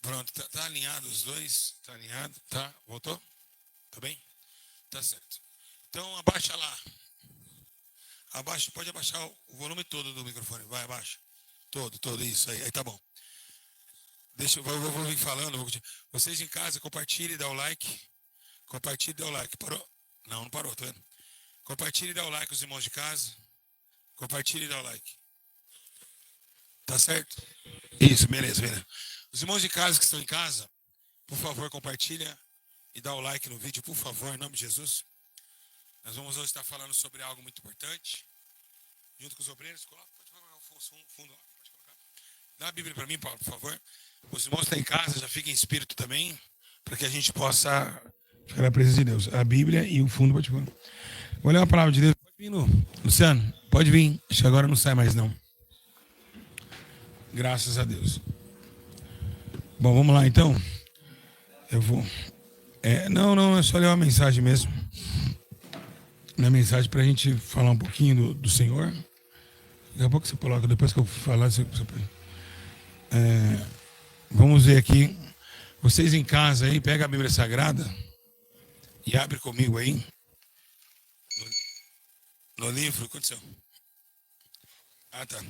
Pronto, tá alinhado os dois? Tá alinhado? Tá? Voltou? Tá bem? Tá certo. Então abaixa lá. Abaixa, pode abaixar o volume todo do microfone. Vai, abaixa. Todo, isso aí. Aí tá bom. Eu vou vir falando. Vocês em casa, compartilhem e dá o like. Compartilhe e dá o like. Parou? Não parou, tá vendo? Compartilhe e dá o like, os irmãos de casa. Compartilhe e dá o like. Tá certo? Isso, beleza. Os irmãos de casa que estão em casa, por favor, compartilha e dá o like no vídeo, por favor, em nome de Jesus. Nós vamos hoje estar falando sobre algo muito importante. Junto com os obreiros, pode colocar o fundo lá. Pode colocar. Dá a Bíblia para mim, Paulo, por favor. Os irmãos que estão em casa, já fiquem em espírito também, para que a gente possa ficar na presença de Deus. A Bíblia e o fundo, pode colocar. Vou ler uma palavra de Deus. Pode vir, Luciano, pode vir. Acho que agora não sai mais, não. Graças a Deus. Bom, vamos lá, então. Eu vou... Não, é só ler uma mensagem mesmo. Uma mensagem para a gente falar um pouquinho do Senhor. Daqui a pouco você coloca, depois que eu falar, você... Vamos ver aqui. Vocês em casa aí, pega a Bíblia Sagrada e abre comigo aí. No livro, o que aconteceu? Ah, tá.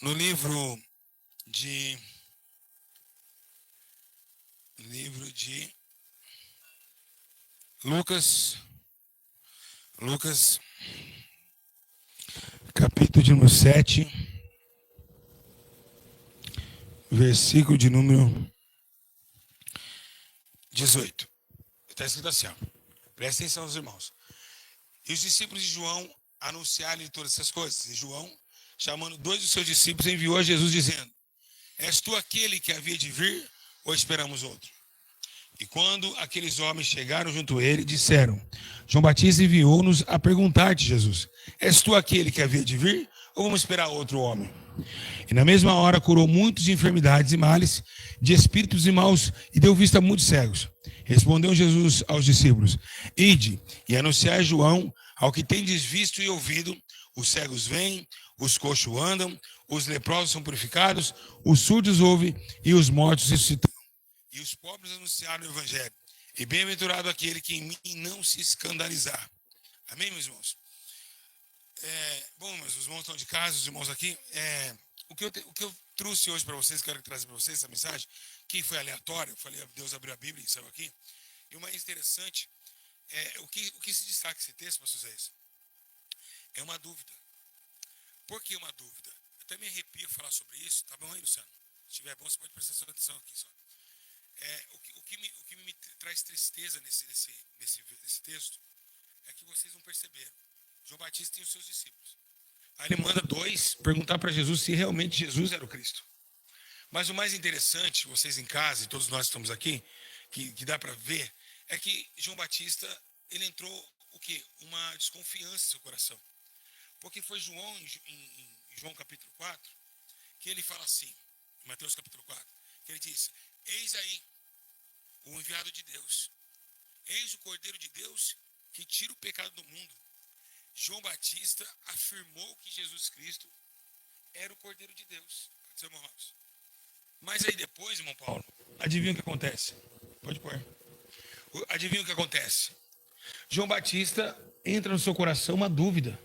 No livro de Lucas, capítulo de número 7, versículo de número 18. Está escrito assim, ó. Presta atenção, os irmãos. E os discípulos de João anunciaram-lhe todas essas coisas. E João, chamando 2 dos seus discípulos, enviou a Jesus dizendo: És tu aquele que havia de vir, ou esperamos outro? E quando aqueles homens chegaram junto a ele, disseram: João Batista enviou-nos a perguntar-te, Jesus: És tu aquele que havia de vir, ou vamos esperar outro homem? E na mesma hora curou muitos de enfermidades e males, de espíritos e maus, e deu vista a muitos cegos. Respondeu Jesus aos discípulos: Ide e anunciai a João ao que tendes visto e ouvido: os cegos vêm, os coxos andam, os leprosos são purificados, os surdos ouvem e os mortos ressuscitam. E os pobres anunciaram o evangelho. E bem-aventurado aquele que em mim não se escandalizar. Amém, meus irmãos? Bom, mas os irmãos estão de casa, os irmãos aqui. O que eu trouxe hoje para vocês, quero trazer para vocês essa mensagem, que foi aleatória. Eu falei, Deus abriu a Bíblia e saiu aqui. E o mais interessante, o que se destaca esse texto, pastor Zé, é uma dúvida. Por que uma dúvida? Eu até me arrepio falar sobre isso. Tá bom aí, Luciano? Se estiver bom, você pode prestar sua atenção aqui só. O que me traz tristeza nesse texto é que vocês não perceberam. João Batista tem os seus discípulos. Aí ele manda 2 perguntar para Jesus se realmente Jesus era o Cristo. Mas o mais interessante, vocês em casa e todos nós que estamos aqui, que dá para ver, é que João Batista, ele entrou o quê? Uma desconfiança no seu coração. Porque foi João, em João capítulo 4, que ele fala assim, em Mateus capítulo 4, que ele disse: Eis aí o enviado de Deus. Eis o Cordeiro de Deus que tira o pecado do mundo. João Batista afirmou que Jesus Cristo era o Cordeiro de Deus. Pode ser, irmão Robson? Mas aí depois, irmão Paulo, adivinha o que acontece? Pode pôr. Adivinha o que acontece? João Batista entra no seu coração uma dúvida.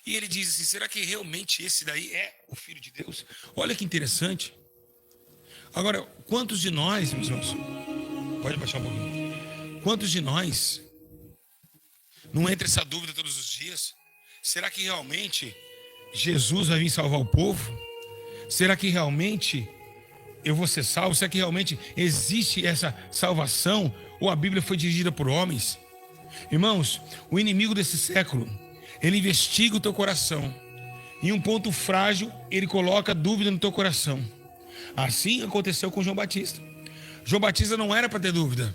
E ele diz assim: será que realmente esse daí é o Filho de Deus? Olha que interessante. Agora, quantos de nós, meus irmãos, pode baixar um pouquinho, quantos de nós não entra essa dúvida todos os dias? Será que realmente Jesus vai vir salvar o povo? Será que realmente eu vou ser salvo? Será que realmente existe essa salvação? Ou a Bíblia foi dirigida por homens? Irmãos, o inimigo desse século, ele investiga o teu coração. Em um ponto frágil, ele coloca dúvida no teu coração. Assim aconteceu com João Batista. João Batista não era para ter dúvida.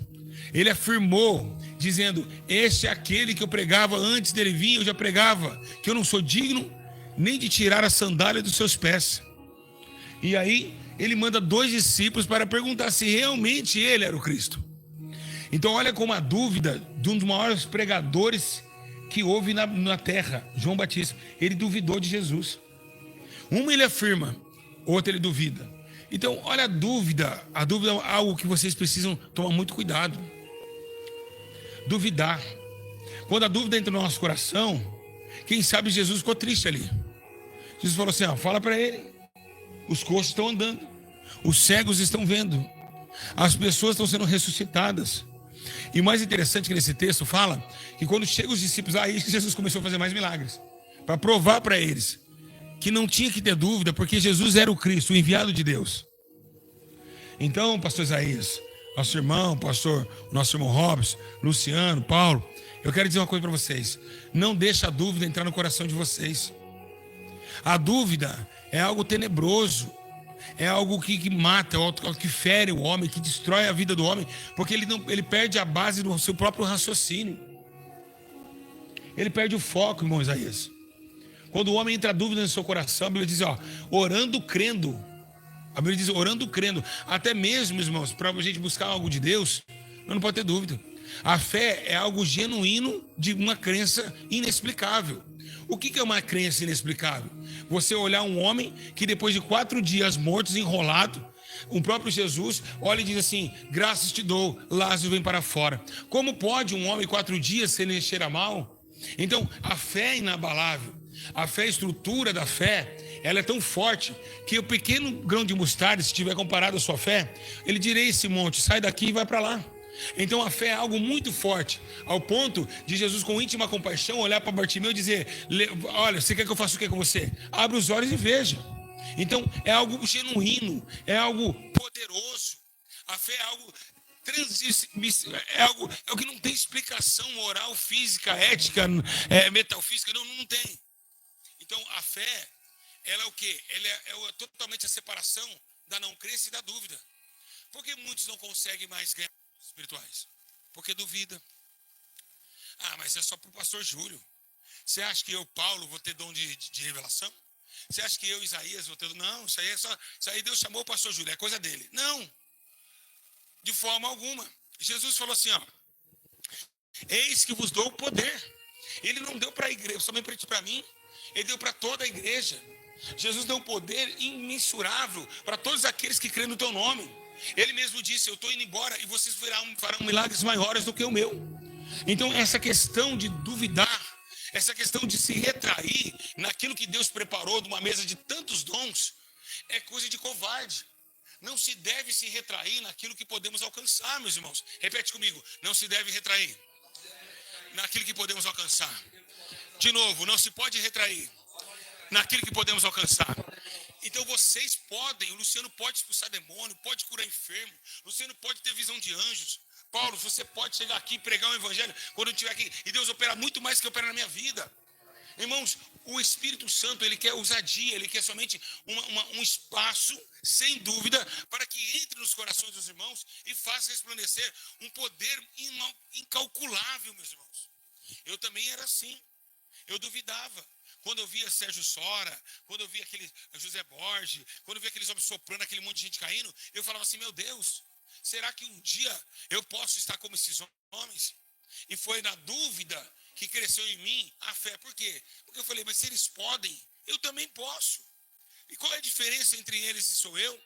Ele afirmou, dizendo: este é aquele que eu pregava antes dele vir, eu já pregava, que eu não sou digno nem de tirar a sandália dos seus pés. E aí ele manda 2 discípulos para perguntar se realmente ele era o Cristo. Então olha como a dúvida de um dos maiores pregadores que houve na terra, João Batista, ele duvidou de Jesus. Uma ele afirma, outra ele duvida. Então, olha a dúvida. A dúvida é algo que vocês precisam tomar muito cuidado. Duvidar. Quando a dúvida entra no nosso coração, quem sabe Jesus ficou triste ali. Jesus falou assim, ó, fala para ele. Os coxos estão andando. Os cegos estão vendo. As pessoas estão sendo ressuscitadas. E o mais interessante que nesse texto fala que quando chegam os discípulos, aí Jesus começou a fazer mais milagres. Para provar para eles que não tinha que ter dúvida, porque Jesus era o Cristo, o enviado de Deus. Então, pastor Isaías, nosso irmão, nosso irmão Robson, Luciano, Paulo, eu quero dizer uma coisa para vocês. Não deixa a dúvida entrar no coração de vocês. A dúvida é algo tenebroso. É algo que mata, que fere o homem, que destrói a vida do homem, porque ele perde a base do seu próprio raciocínio. Ele perde o foco, irmão Isaías. Quando o homem entra a dúvida no seu coração, a Bíblia diz, ó, orando, crendo. A Bíblia diz, orando, crendo. Até mesmo, irmãos, para a gente buscar algo de Deus, não pode ter dúvida. A fé é algo genuíno de uma crença inexplicável. O que é uma crença inexplicável? Você olhar um homem que depois de 4 dias mortos, enrolado, o próprio Jesus olha e diz assim, graças te dou, Lázaro vem para fora. Como pode um homem 4 dias sem nem cheirar mal? Então, a fé é inabalável. A fé, a estrutura da fé, ela é tão forte que o pequeno grão de mostarda, se tiver comparado à sua fé, ele diria esse monte, sai daqui e vai para lá. Então a fé é algo muito forte, ao ponto de Jesus com íntima compaixão olhar para Bartimeu e dizer, olha, você quer que eu faça o que com você? Abre os olhos e veja. Então é algo genuíno, é algo poderoso. A fé é algo é algo que não tem explicação moral, física, ética, metafísica, não tem. Então a fé, ela é o quê? Ela é totalmente a separação da não crença e da dúvida. Por que muitos não conseguem mais ganhar espirituais? Porque duvida. Ah, mas é só para o pastor Júlio. Você acha que eu, Paulo, vou ter dom de revelação? Você acha que eu, Isaías, vou ter... Não, isso aí Deus chamou o pastor Júlio, é coisa dele. Não, de forma alguma. Jesus falou assim, ó, eis que vos dou o poder. Ele não deu para a igreja, somente para mim, ele deu para toda a igreja. Jesus deu um poder imensurável para todos aqueles que creem no teu nome. Ele mesmo disse, eu estou indo embora e vocês farão milagres maiores do que o meu. Então essa questão de duvidar, essa questão de se retrair naquilo que Deus preparou de uma mesa de tantos dons, é coisa de covarde. Não se deve se retrair naquilo que podemos alcançar, meus irmãos. Repete comigo, não se deve retrair naquilo que podemos alcançar. De novo, não se pode retrair naquilo que podemos alcançar. Então vocês podem, o Luciano pode expulsar demônio, pode curar enfermo, o Luciano pode ter visão de anjos. Paulo, você pode chegar aqui e pregar o evangelho quando eu estiver aqui, e Deus opera muito mais que opera na minha vida. Irmãos, o Espírito Santo, ele quer ousadia, ele quer somente um espaço, sem dúvida, para que entre nos corações dos irmãos e faça resplandecer um poder incalculável, meus irmãos. Eu também era assim, eu duvidava. Quando eu via Sérgio Sora, quando eu via aquele José Borges, quando eu via aqueles homens soprando, aquele monte de gente caindo, eu falava assim, meu Deus, será que um dia eu posso estar como esses homens? E foi na dúvida que cresceu em mim a fé. Por quê? Porque eu falei, mas se eles podem, eu também posso. E qual é a diferença entre eles e sou eu?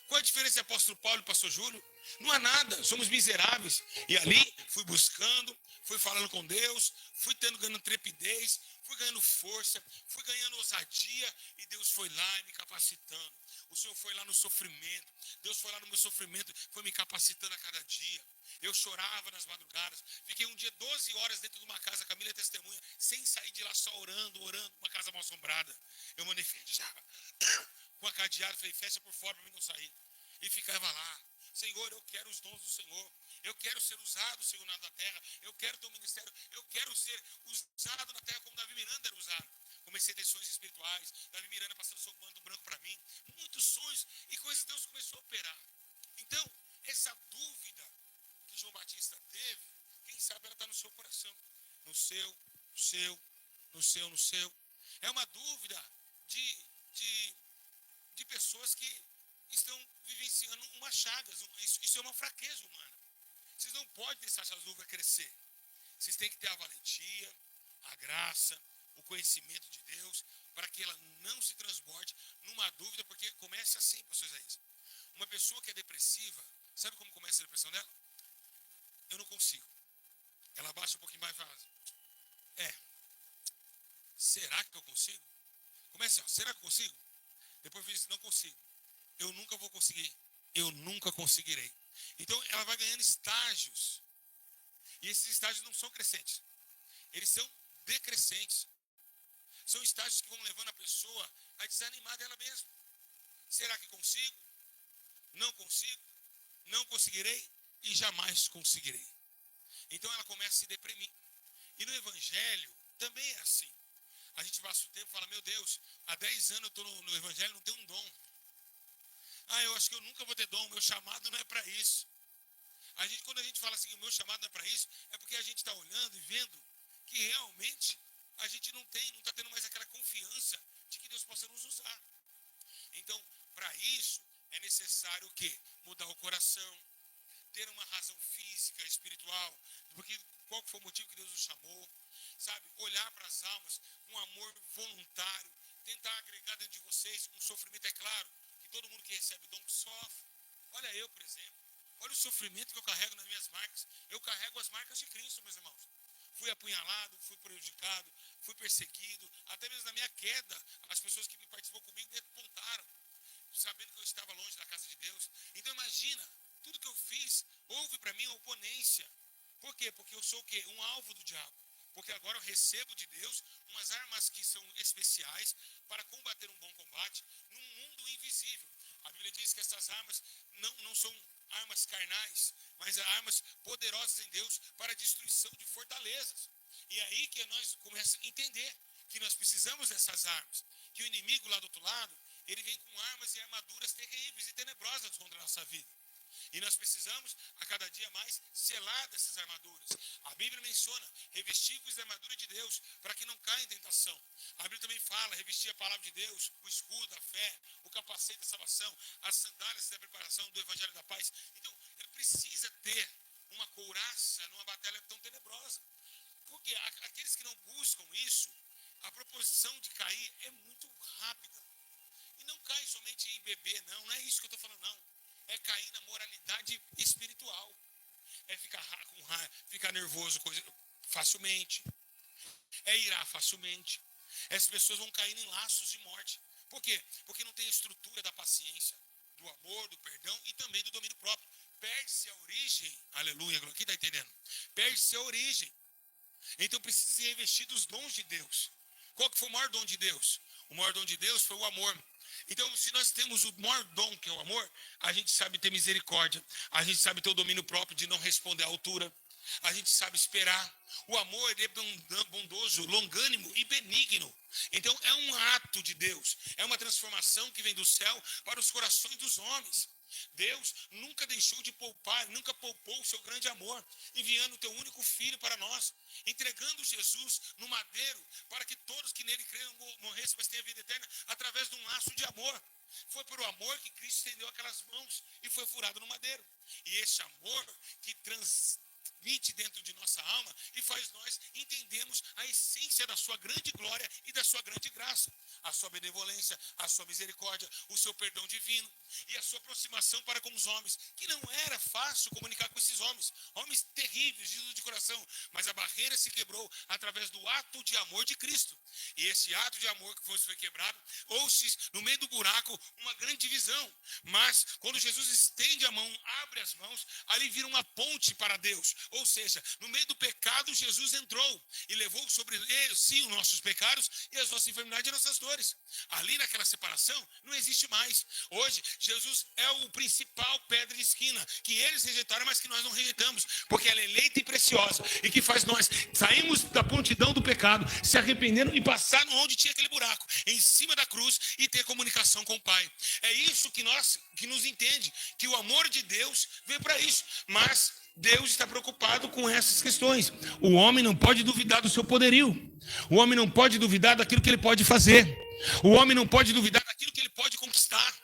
Qual é a diferença entre apóstolo Paulo e pastor Júlio? Não há nada, somos miseráveis. E ali fui buscando, fui falando com Deus, fui ganhando trepidez, fui ganhando força, fui ganhando ousadia, e Deus foi lá e me capacitando. O Senhor foi lá no sofrimento, Deus foi lá no meu sofrimento, foi me capacitando a cada dia. Eu chorava nas madrugadas, fiquei um dia 12 horas dentro de uma casa, Camila é testemunha, sem sair de lá, só orando, uma casa mal assombrada. Eu mandei fechar com a cadeada, falei, fecha por fora para mim não sair. E ficava lá, Senhor, eu quero os dons do Senhor, eu quero ser usado, Senhor, na terra, eu quero ter um ministério, eu quero ser usado na terra como Davi Miranda era usado. Comecei a ter sonhos espirituais, Davi Miranda passando seu manto branco para mim, muitos sonhos e coisas Deus começou a operar. Então, essa dúvida que João Batista teve, quem sabe ela está no seu coração, no seu. É uma dúvida de pessoas que estão vivenciando uma chagas. Isso é uma fraqueza humana. Vocês não podem deixar essa dúvida crescer. Vocês têm que ter a valentia, a graça, o conhecimento de Deus, para que ela não se transborde numa dúvida, porque começa assim, pastor Isaías. Uma pessoa que é depressiva, sabe como começa a depressão dela? Eu não consigo. Ela baixa um pouquinho mais e fala, será que eu consigo? Começa, será que eu consigo? Depois diz, não consigo. Eu nunca vou conseguir. Eu nunca conseguirei. Então ela vai ganhando estágios. E esses estágios não são crescentes. Eles são decrescentes. São estágios que vão levando a pessoa a desanimar dela mesma. Será que consigo? Não consigo? Não conseguirei? E jamais conseguirei. Então ela começa a se deprimir. E no Evangelho também é assim. A gente passa o tempo e fala, meu Deus, há 10 anos eu estou no Evangelho e não tenho um dom. Eu acho que eu nunca vou ter dom, meu chamado não é para isso. Quando a gente fala assim, o meu chamado não é para isso, é porque a gente está olhando e vendo que realmente a gente não está tendo mais aquela confiança de que Deus possa nos usar. Então, para isso, é necessário o quê? Mudar o coração, ter uma razão física, espiritual, porque qual foi o motivo que Deus nos chamou, sabe? Olhar para as almas, um amor voluntário, tentar agregar dentro de vocês um sofrimento, é claro, que todo mundo que recebe dom sofre. Olha eu, por exemplo, olha o sofrimento que eu carrego nas minhas marcas. Eu carrego as marcas de Cristo, meus irmãos. Fui apunhalado, fui prejudicado, fui perseguido, até mesmo na minha queda, as pessoas que participou comigo me apontaram, sabendo que eu estava longe da casa de Deus. Então imagina, tudo que eu fiz, houve para mim oponência. Por quê? Porque eu sou o quê? Um alvo do diabo. Porque agora eu recebo de Deus umas armas que são especiais para combater um bom combate num mundo invisível. A Bíblia diz que essas armas não são armas carnais, mas armas poderosas em Deus para a destruição de fortalezas. E é aí que nós começamos a entender que nós precisamos dessas armas. Que o inimigo lá do outro lado, ele vem com armas e armaduras terríveis e tenebrosas contra a nossa vida. E nós precisamos, a cada dia mais, selar dessas armaduras. A Bíblia menciona, revestir-vos da armadura de Deus, para que não caia em tentação. A Bíblia também fala, revestir a palavra de Deus, o escudo da fé, o capacete da salvação, as sandálias da preparação do Evangelho da paz. Então, ele precisa ter uma couraça numa batalha tão tenebrosa. Porque aqueles que não buscam isso, a proposição de cair é muito rápida. E não cai somente em beber, não é isso que eu estou falando, não. É cair na moralidade espiritual. É ficar nervoso facilmente. É irar facilmente. As pessoas vão cair em laços de morte. Por quê? Porque não tem a estrutura da paciência, do amor, do perdão e também do domínio próprio. Perde-se a origem. Aleluia, quem está entendendo? Perde-se a origem. Então precisa se revestir dos dons de Deus. Qual que foi o maior dom de Deus? O maior dom de Deus foi o amor. Então, se nós temos o maior dom, que é o amor, a gente sabe ter misericórdia, a gente sabe ter o domínio próprio de não responder à altura, a gente sabe esperar. O amor ele é bondoso, longânimo e benigno. Então, é um ato de Deus, é uma transformação que vem do céu para os corações dos homens. Deus nunca deixou de poupar, nunca poupou o seu grande amor, enviando o teu único filho para nós, entregando Jesus no madeiro, para que todos que nele creiam morressem, mas tenham vida eterna, através de um laço de amor. Foi por o amor que Cristo estendeu aquelas mãos e foi furado no madeiro. E esse amor que transmite dentro de nossa alma e faz nós entendermos a essência da sua grande glória e da sua grande graça, a sua benevolência, a sua misericórdia, o seu perdão divino e a sua aproximação para com os homens, que não era fácil comunicar com esses homens terríveis, de coração, mas a barreira se quebrou através do ato de amor de Cristo. E esse ato de amor que foi quebrado, ou-se no meio do buraco uma grande divisão, mas quando Jesus estende a mão, abre as mãos, ali vira uma ponte para Deus. Ou seja, no meio do pecado, Jesus entrou e levou sobre si os nossos pecados e as nossas enfermidades e nossas dores. Ali naquela separação, não existe mais. Hoje, Jesus é o principal pedra de esquina, que eles rejeitaram, mas que nós não rejeitamos, porque ela é eleita e preciosa, e que faz nós sairmos da prontidão do pecado, se arrependendo e passar onde tinha aquele buraco, em cima da cruz, e ter comunicação com o Pai. É isso que nos entende, que o amor de Deus veio para isso, mas Deus está preocupado com essas questões. O homem não pode duvidar do seu poderio. O homem não pode duvidar daquilo que ele pode fazer. O homem não pode duvidar daquilo que ele pode conquistar.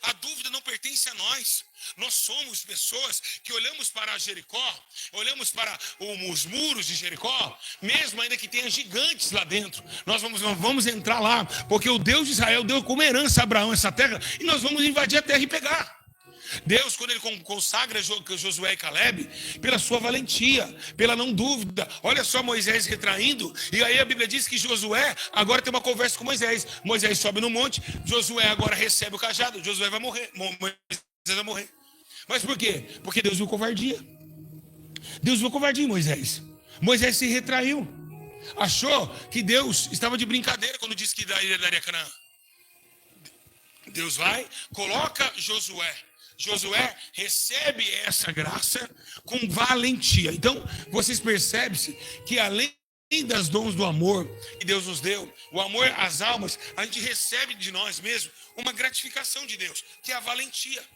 A dúvida não pertence a nós. Nós somos pessoas que olhamos para Jericó, olhamos para os muros de Jericó, mesmo ainda que tenha gigantes lá dentro. Nós vamos entrar lá, porque o Deus de Israel deu como herança a Abraão essa terra, e nós vamos invadir a terra e pegar. Deus, quando ele consagra Josué e Caleb, pela sua valentia, pela não dúvida. Olha só Moisés retraindo, e aí a Bíblia diz que Josué agora tem uma conversa com Moisés. Moisés sobe no monte, Josué agora recebe o cajado, Josué vai morrer, Moisés vai morrer. Mas por quê? Porque Deus viu covardia. Deus viu covardia em Moisés. Moisés se retraiu. Achou que Deus estava de brincadeira quando disse que daria Canaã. Deus vai, coloca Josué. Josué recebe essa graça com valentia. Então, vocês percebem-se que além das dons do amor que Deus nos deu, o amor às almas, a gente recebe de nós mesmos uma gratificação de Deus, que é a valentia.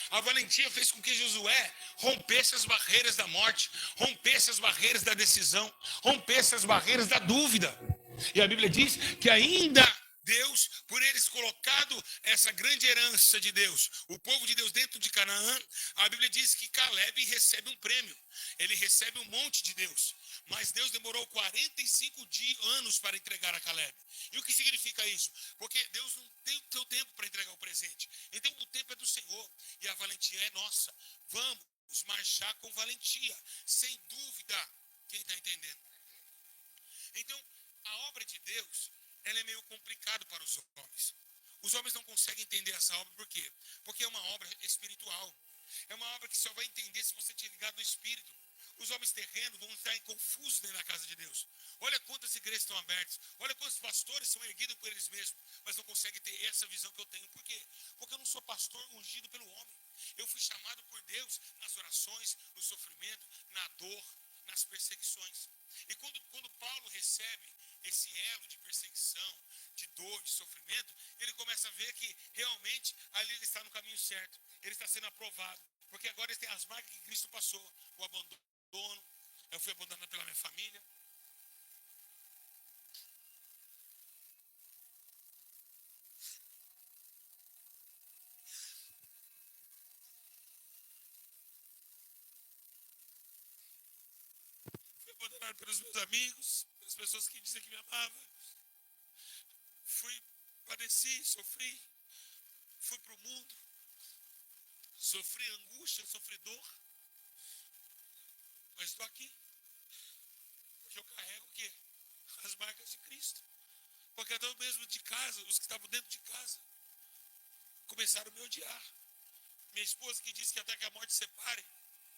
A valentia fez com que Josué rompesse as barreiras da morte, rompesse as barreiras da decisão, rompesse as barreiras da dúvida. E a Bíblia diz que ainda Deus, por eles colocado essa grande herança de Deus, o povo de Deus dentro de Canaã, a Bíblia diz que Caleb recebe um prêmio. Ele recebe um monte de Deus. Mas Deus demorou 45 anos para entregar a Caleb. E o que significa isso? Porque Deus não tem o seu tempo para entregar o presente. Então o tempo é do Senhor e a valentia é nossa. Vamos marchar com valentia, sem dúvida. Quem está entendendo? Então, a obra de Deus, ela é meio complicada para os homens. Os homens não conseguem entender essa obra, por quê? Porque é uma obra espiritual. É uma obra que só vai entender se você estiver ligado no Espírito. Os homens terrenos vão estar confusos dentro da casa de Deus. Olha quantas igrejas estão abertas. Olha quantos pastores são erguidos por eles mesmos, mas não conseguem ter essa visão que eu tenho. Por quê? Porque eu não sou pastor ungido pelo homem. Eu fui chamado por Deus nas orações, no sofrimento, na dor, nas perseguições. E quando Paulo recebe esse elo de perseguição, de dor, de sofrimento, ele começa a ver que realmente ali ele está no caminho certo. Ele está sendo aprovado. Porque agora ele tem as marcas que Cristo passou. O abandono. Eu fui abandonado pela minha família. Fui abandonado pelos meus amigos, pelas pessoas que diziam que me amavam. Padeci, sofri, fui para o mundo, sofri angústia, sofri dor. Mas estou aqui. Porque eu carrego o quê? As marcas de Cristo. Porque até mesmo de casa, os que estavam dentro de casa, começaram a me odiar. Minha esposa, que disse que até que a morte separe,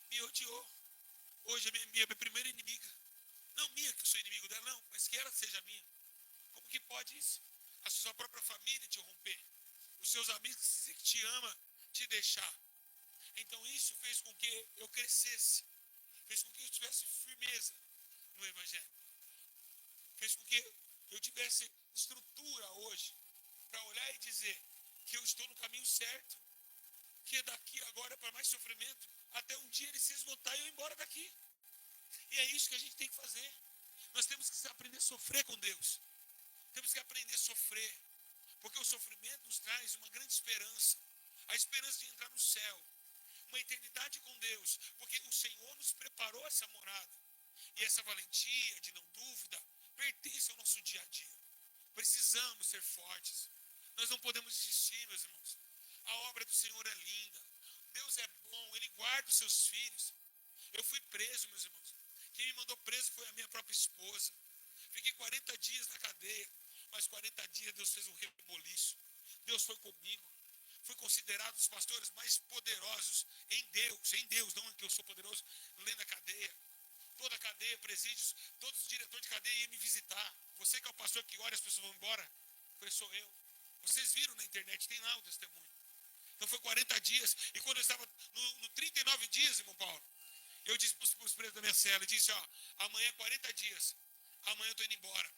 me odiou. Hoje é minha primeira inimiga. Não minha, que eu sou inimigo dela, não, mas que ela seja minha. Como que pode isso? A sua própria família te romper. Os seus amigos que dizem que te ama, te deixar. Então isso fez com que eu crescesse. Fez com que eu tivesse firmeza no Evangelho. Fez com que eu tivesse estrutura hoje para olhar e dizer que eu estou no caminho certo. Que daqui agora para mais sofrimento, até um dia ele se esgotar e eu ir embora daqui. E é isso que a gente tem que fazer. Nós temos que aprender a sofrer com Deus. Temos que aprender a sofrer. Porque o sofrimento nos traz uma grande esperança. A esperança de entrar no céu. Uma eternidade com Deus. Porque o Senhor nos preparou essa morada. E essa valentia de não dúvida pertence ao nosso dia a dia. Precisamos ser fortes. Nós não podemos desistir, meus irmãos. A obra do Senhor é linda. Deus é bom, Ele guarda os seus filhos. Eu fui preso, meus irmãos. Quem me mandou preso foi a minha própria esposa. Fiquei 40 dias na cadeia. Mas 40 dias Deus fez um reboliço. Deus foi comigo. Fui considerado um dos pastores mais poderosos em Deus, não que eu sou poderoso, além da cadeia. Toda a cadeia, presídios, todos os diretores de cadeia iam me visitar. Você que é o pastor que ora e as pessoas vão embora? Foi, sou eu. Vocês viram na internet, tem lá o testemunho. Então foi 40 dias. E quando eu estava no 39 dias, irmão Paulo, eu disse para os presos da minha cela, eu disse, ó, amanhã é 40 dias. Amanhã eu estou indo embora.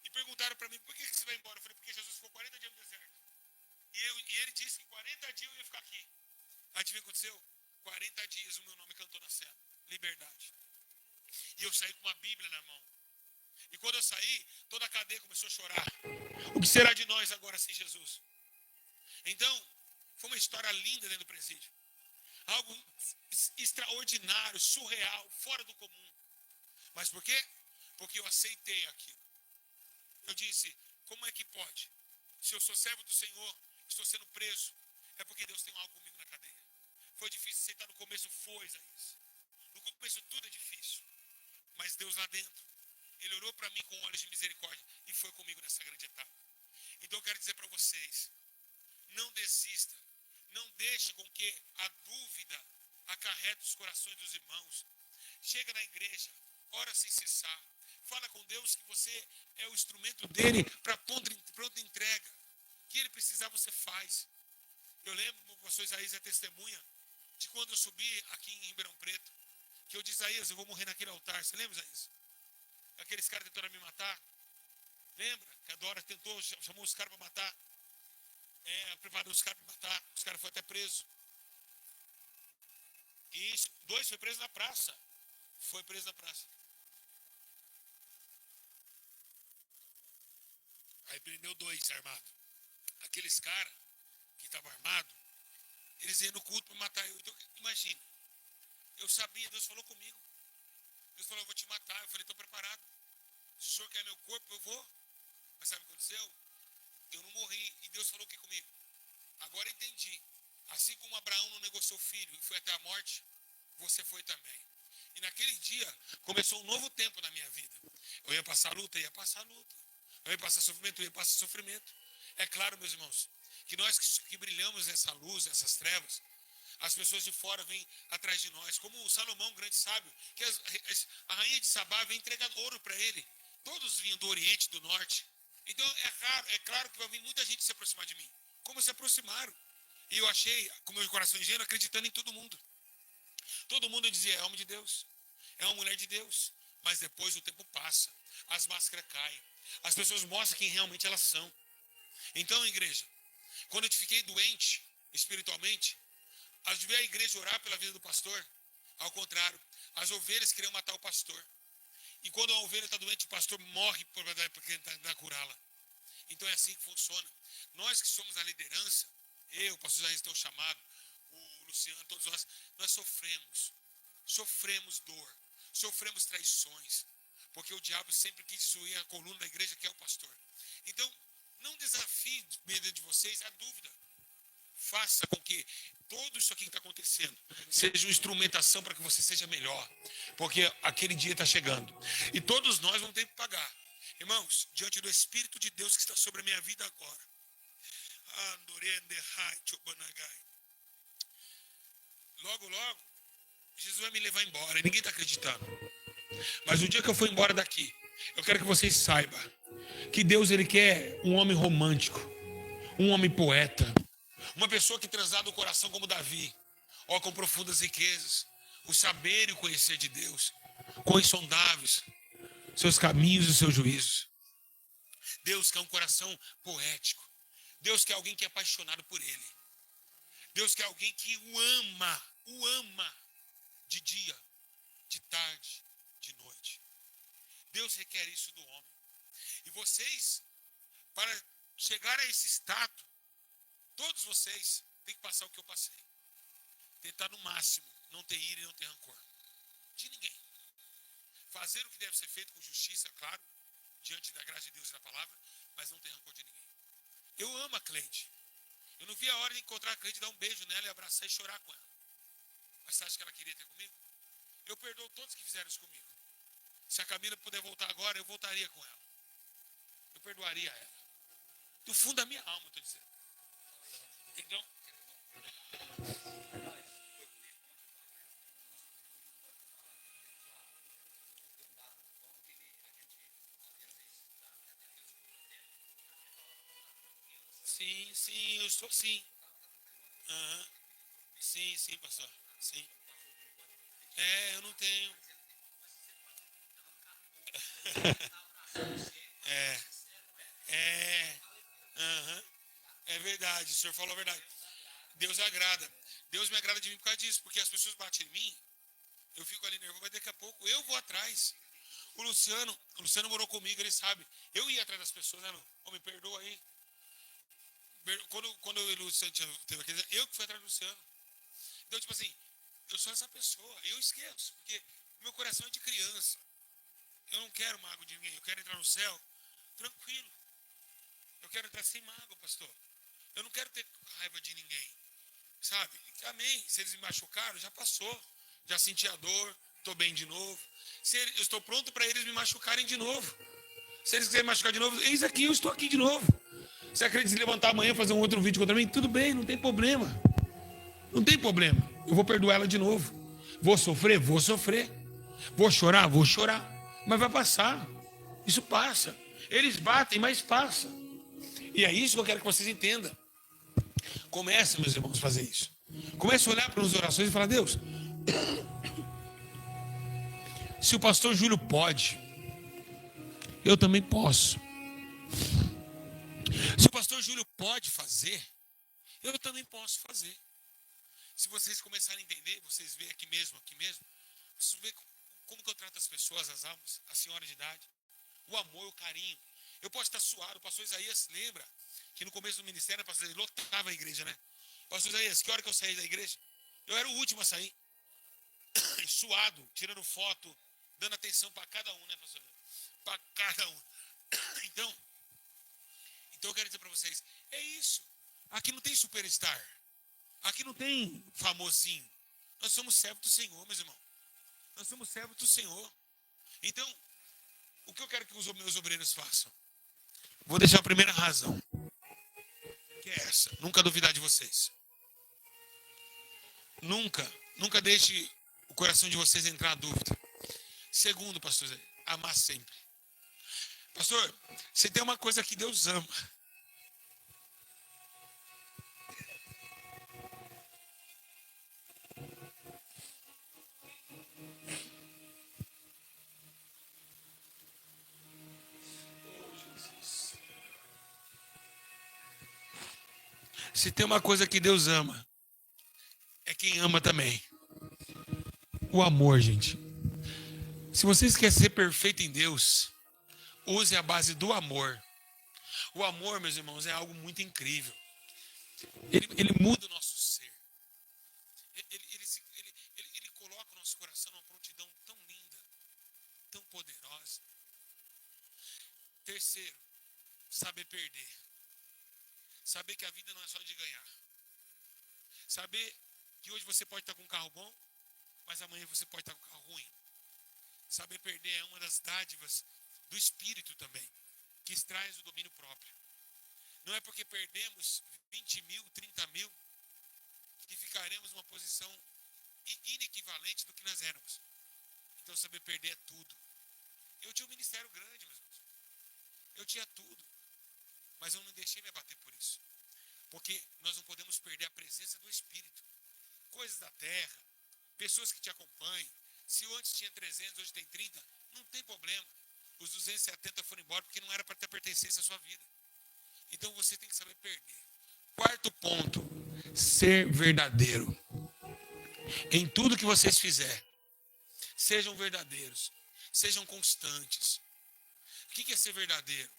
E perguntaram para mim, por que você vai embora? Eu falei, porque Jesus ficou 40 dias no deserto. E ele disse que 40 dias eu ia ficar aqui. Adivinha o que aconteceu? 40 dias o meu nome cantou na cela. Liberdade. E eu saí com uma Bíblia na mão. E quando eu saí, toda a cadeia começou a chorar. O que será de nós agora sem Jesus? Então, foi uma história linda dentro do presídio. Algo extraordinário, surreal, fora do comum. Mas por quê? Porque eu aceitei aquilo. Eu disse, como é que pode? Se eu sou servo do Senhor, estou sendo preso, é porque Deus tem algo comigo na cadeia. Foi difícil aceitar no começo? Foi, Isaías. No começo tudo é difícil. Mas Deus lá dentro, Ele orou para mim com olhos de misericórdia e foi comigo nessa grande etapa. Então eu quero dizer para vocês, não desista. Não deixe com que a dúvida acarrete os corações dos irmãos. Chega na igreja, ora sem cessar. Fala com Deus que você é o instrumento dele para pronta entrega. O que ele precisar, você faz. Eu lembro, o pastor Isaías é testemunha, de quando eu subi aqui em Ribeirão Preto, que eu disse, Isaías, eu vou morrer naquele altar. Você lembra, Isaías? Aqueles caras tentaram me matar. Lembra? Que a Dora tentou, chamou os caras para matar. Preparou os caras para matar. Os caras foram até presos. E 2 foi preso na praça. Foi preso na praça. Aí prendeu 2 armados. Aqueles caras que estavam armados, eles iam no culto para matar eu. Então, imagina. Eu sabia, Deus falou comigo. Deus falou, eu vou te matar. Eu falei, estou preparado. Se o senhor quer meu corpo, eu vou. Mas sabe o que aconteceu? Eu não morri. E Deus falou o que comigo? Agora entendi. Assim como Abraão não negociou filho e foi até a morte, você foi também. E naquele dia, começou um novo tempo na minha vida. Eu ia passar luta, ia passar luta. Eu ia passar sofrimento, eu ia passar sofrimento. É claro, meus irmãos, que nós que brilhamos nessa luz, nessas trevas, as pessoas de fora vêm atrás de nós. Como o Salomão, um grande sábio, que a rainha de Sabá veio entregar ouro para ele. Todos vinham do Oriente, do Norte. Então é claro que vai vir muita gente se aproximar de mim. Como se aproximaram. E eu achei, com meu coração ingênuo, acreditando em todo mundo. Todo mundo dizia, é homem de Deus, é uma mulher de Deus. Mas depois o tempo passa, as máscaras caem. As pessoas mostram quem realmente elas são. Então, igreja, quando eu fiquei doente espiritualmente, ao ver a igreja orar pela vida do pastor, ao contrário, as ovelhas queriam matar o pastor. E quando a ovelha está doente, o pastor morre para tentar curá-la. Então é assim que funciona. Nós que somos a liderança, eu, o pastor Jair, estou chamado, o Luciano, todos nós sofremos dor, sofremos traições, porque o diabo sempre quis destruir a coluna da igreja, que é o pastor. Então, não desafie medo de vocês a dúvida. Faça com que tudo isso aqui que está acontecendo seja uma instrumentação para que você seja melhor, porque aquele dia está chegando e todos nós vamos ter que pagar. Irmãos, diante do Espírito de Deus que está sobre a minha vida agora, logo, logo, Jesus vai me levar embora e ninguém está acreditando. Mas o dia que eu for embora daqui, eu quero que vocês saibam que Deus, Ele quer um homem romântico, um homem poeta, uma pessoa que transada o coração como Davi, com profundas riquezas, o saber e o conhecer de Deus, com insondáveis seus caminhos e seus juízos. Deus quer um coração poético. Deus quer alguém que é apaixonado por Ele. Deus quer alguém que o ama de dia, de tarde, de noite. Deus requer isso do homem. E vocês, para chegar a esse status, todos vocês têm que passar o que eu passei. Tentar no máximo não ter ira e não ter rancor de ninguém. Fazer o que deve ser feito com justiça, claro, diante da graça de Deus e da palavra, mas não ter rancor de ninguém. Eu amo a Cleide. Eu não vi a hora de encontrar a Cleide, dar um beijo nela e abraçar e chorar com ela. Mas você acha que ela queria ter comigo? Eu perdoo todos que fizeram isso comigo. Se a Camila puder voltar agora, eu voltaria com ela. Eu perdoaria ela. Do fundo da minha alma, estou dizendo. Então, sim, eu estou sim. Uhum. Sim, pastor. Sim. Eu não tenho. É, é, uhum. É verdade, o senhor falou a verdade. Deus agrada. Deus me agrada de mim por causa disso, porque as pessoas batem em mim, eu fico ali nervoso, mas daqui a pouco eu vou atrás. O Luciano morou comigo, ele sabe. Eu ia atrás das pessoas, né, Lu? Me perdoa aí. Quando o Luciano teve aquele, eu que fui atrás do Luciano. Então, tipo assim, eu sou essa pessoa, eu esqueço, porque meu coração é de criança. Eu não quero mágoa de ninguém, eu quero entrar no céu tranquilo. Eu quero entrar sem mágoa, pastor. Eu não quero ter raiva de ninguém. sabe? Amém. Se eles me machucaram, já passou. Já senti a dor, estou bem de novo. Eu estou pronto para eles me machucarem de novo. Se eles quiserem machucar de novo, eis aqui, eu estou aqui de novo. Se acredita se levantar amanhã e fazer um outro vídeo contra mim, tudo bem, não tem problema. Não tem problema. Eu vou perdoar ela de novo. Vou sofrer? Vou sofrer. Vou chorar? Vou chorar. Mas vai passar. Isso passa. Eles batem, mas passa. E é isso que eu quero que vocês entendam. Comece, meus irmãos, a fazer isso. Comece a olhar para as orações e falar: Deus, se o pastor Júlio pode, eu também posso. Se o pastor Júlio pode fazer, eu também posso fazer. Se vocês começarem a entender, vocês veem aqui mesmo, vocês veem como que eu trato as pessoas, as almas, a senhora de idade, o amor, o carinho. Eu posso estar suado. O pastor Isaías lembra que no começo do ministério, pastor, ele lotava a igreja, né? Pastor Isaías, que hora que eu saí da igreja? Eu era o último a sair. Suado, tirando foto, dando atenção para cada um, né, pastor? Para cada um. Então eu quero dizer para vocês, é isso. Aqui não tem superstar. Aqui não tem famosinho. Nós somos servos do Senhor, meus irmãos. Nós somos servos do Senhor. Então, o que eu quero que os meus obreiros façam? Vou deixar a primeira razão, que é essa. Nunca duvidar de vocês. Nunca deixe o coração de vocês entrar a dúvida. Segundo, pastor Zé, amar sempre. Pastor, você tem uma coisa que Deus ama. Se tem uma coisa que Deus ama, é quem ama também. O amor, gente. Se vocês querem ser perfeito em Deus, use a base do amor. O amor, meus irmãos, é algo muito incrível. Ele muda o nosso ser. Ele coloca o nosso coração numa prontidão tão linda, tão poderosa. Terceiro, saber perder. Saber que a vida não é só de ganhar. Saber que hoje você pode estar com um carro bom, mas amanhã você pode estar com um carro ruim. Saber perder é uma das dádivas do Espírito também, que traz o domínio próprio. Não é porque perdemos 20 mil, 30 mil, que ficaremos numa posição inequivalente do que nós éramos. Então saber perder é tudo. Eu tinha um ministério grande, meus irmãos. Eu tinha tudo. Mas eu não deixei me abater por isso. Porque nós não podemos perder a presença do Espírito. Coisas da terra, pessoas que te acompanham. Se antes tinha 300, hoje tem 30, não tem problema. Os 270 foram embora porque não era para ter pertencência à sua vida. Então você tem que saber perder. Quarto ponto, ser verdadeiro. Em tudo que vocês fizerem, sejam verdadeiros, sejam constantes. O que é ser verdadeiro?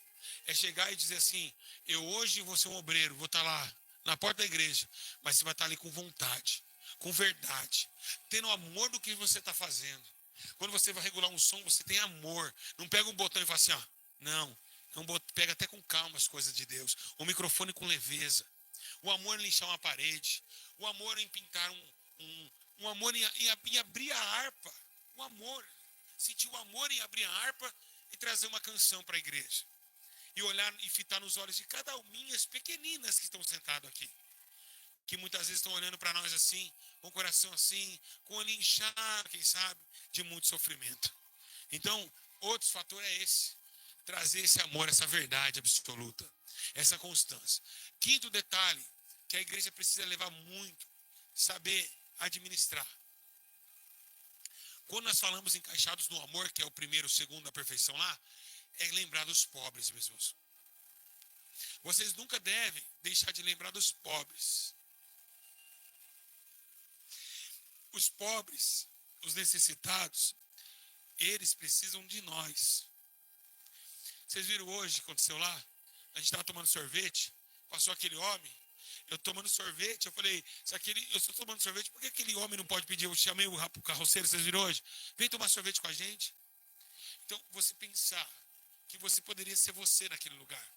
É chegar e dizer assim: eu hoje vou ser um obreiro, vou estar lá na porta da igreja, mas você vai estar ali com vontade, com verdade, tendo amor do que você está fazendo. Quando você vai regular um som, você tem amor. Não pega um botão e fala assim: ó, não. Pega até com calma as coisas de Deus. O microfone com leveza. O amor em lixar uma parede. O amor em pintar um amor em abrir a harpa. O amor. Sentir o amor em abrir a harpa e trazer uma canção para a igreja. E olhar e fitar nos olhos de cada alminhas pequeninas que estão sentadas aqui. Que muitas vezes estão olhando para nós assim, com o coração assim, com o olho inchado, quem sabe, de muito sofrimento. Então, outro fator é esse. Trazer esse amor, essa verdade absoluta, essa constância. Quinto detalhe, que a igreja precisa levar muito, saber administrar. Quando nós falamos encaixados no amor, que é o primeiro, o segundo, a perfeição lá, é lembrar dos pobres, meus irmãos. Vocês nunca devem deixar de lembrar dos pobres. Os pobres, os necessitados, eles precisam de nós. Vocês viram hoje, aconteceu lá? A gente estava tomando sorvete, passou aquele homem, eu tomando sorvete, eu falei, eu estou tomando sorvete, por que aquele homem não pode pedir? Eu chamei o carroceiro, vocês viram hoje? Vem tomar sorvete com a gente. Então, você pensar que você poderia ser você naquele lugar.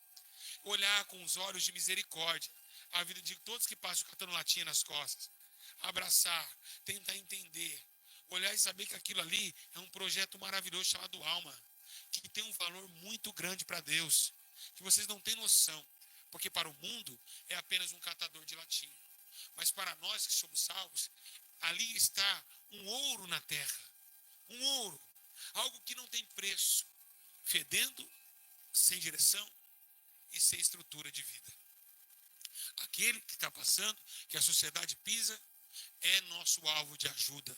Olhar com os olhos de misericórdia. a vida de todos que passam catando latinha nas costas. Abraçar, tentar entender, olhar e saber que aquilo ali é um projeto maravilhoso chamado alma, que tem um valor muito grande para Deus, que vocês não têm noção, porque para o mundo é apenas um catador de latinha, mas para nós que somos salvos, ali está um ouro na terra, um ouro, algo que não tem preço, fedendo, sem direção e sem estrutura de vida. Aquele que está passando, que a sociedade pisa, é nosso alvo de ajuda.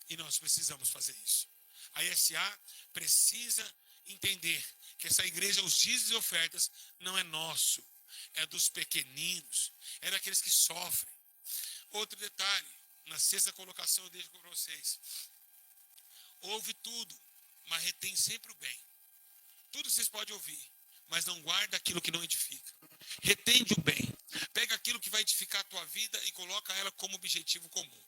E nós precisamos fazer isso. A ISA precisa entender que essa igreja, os dízimos e ofertas, não é nosso. É dos pequeninos. É daqueles que sofrem. Outro detalhe, na sexta colocação eu deixo para vocês. Ouve tudo, mas retém sempre o bem. Tudo vocês podem ouvir, mas não guarda aquilo que não edifica. Retende o bem. Pega aquilo que vai edificar a tua vida e coloca ela como objetivo comum.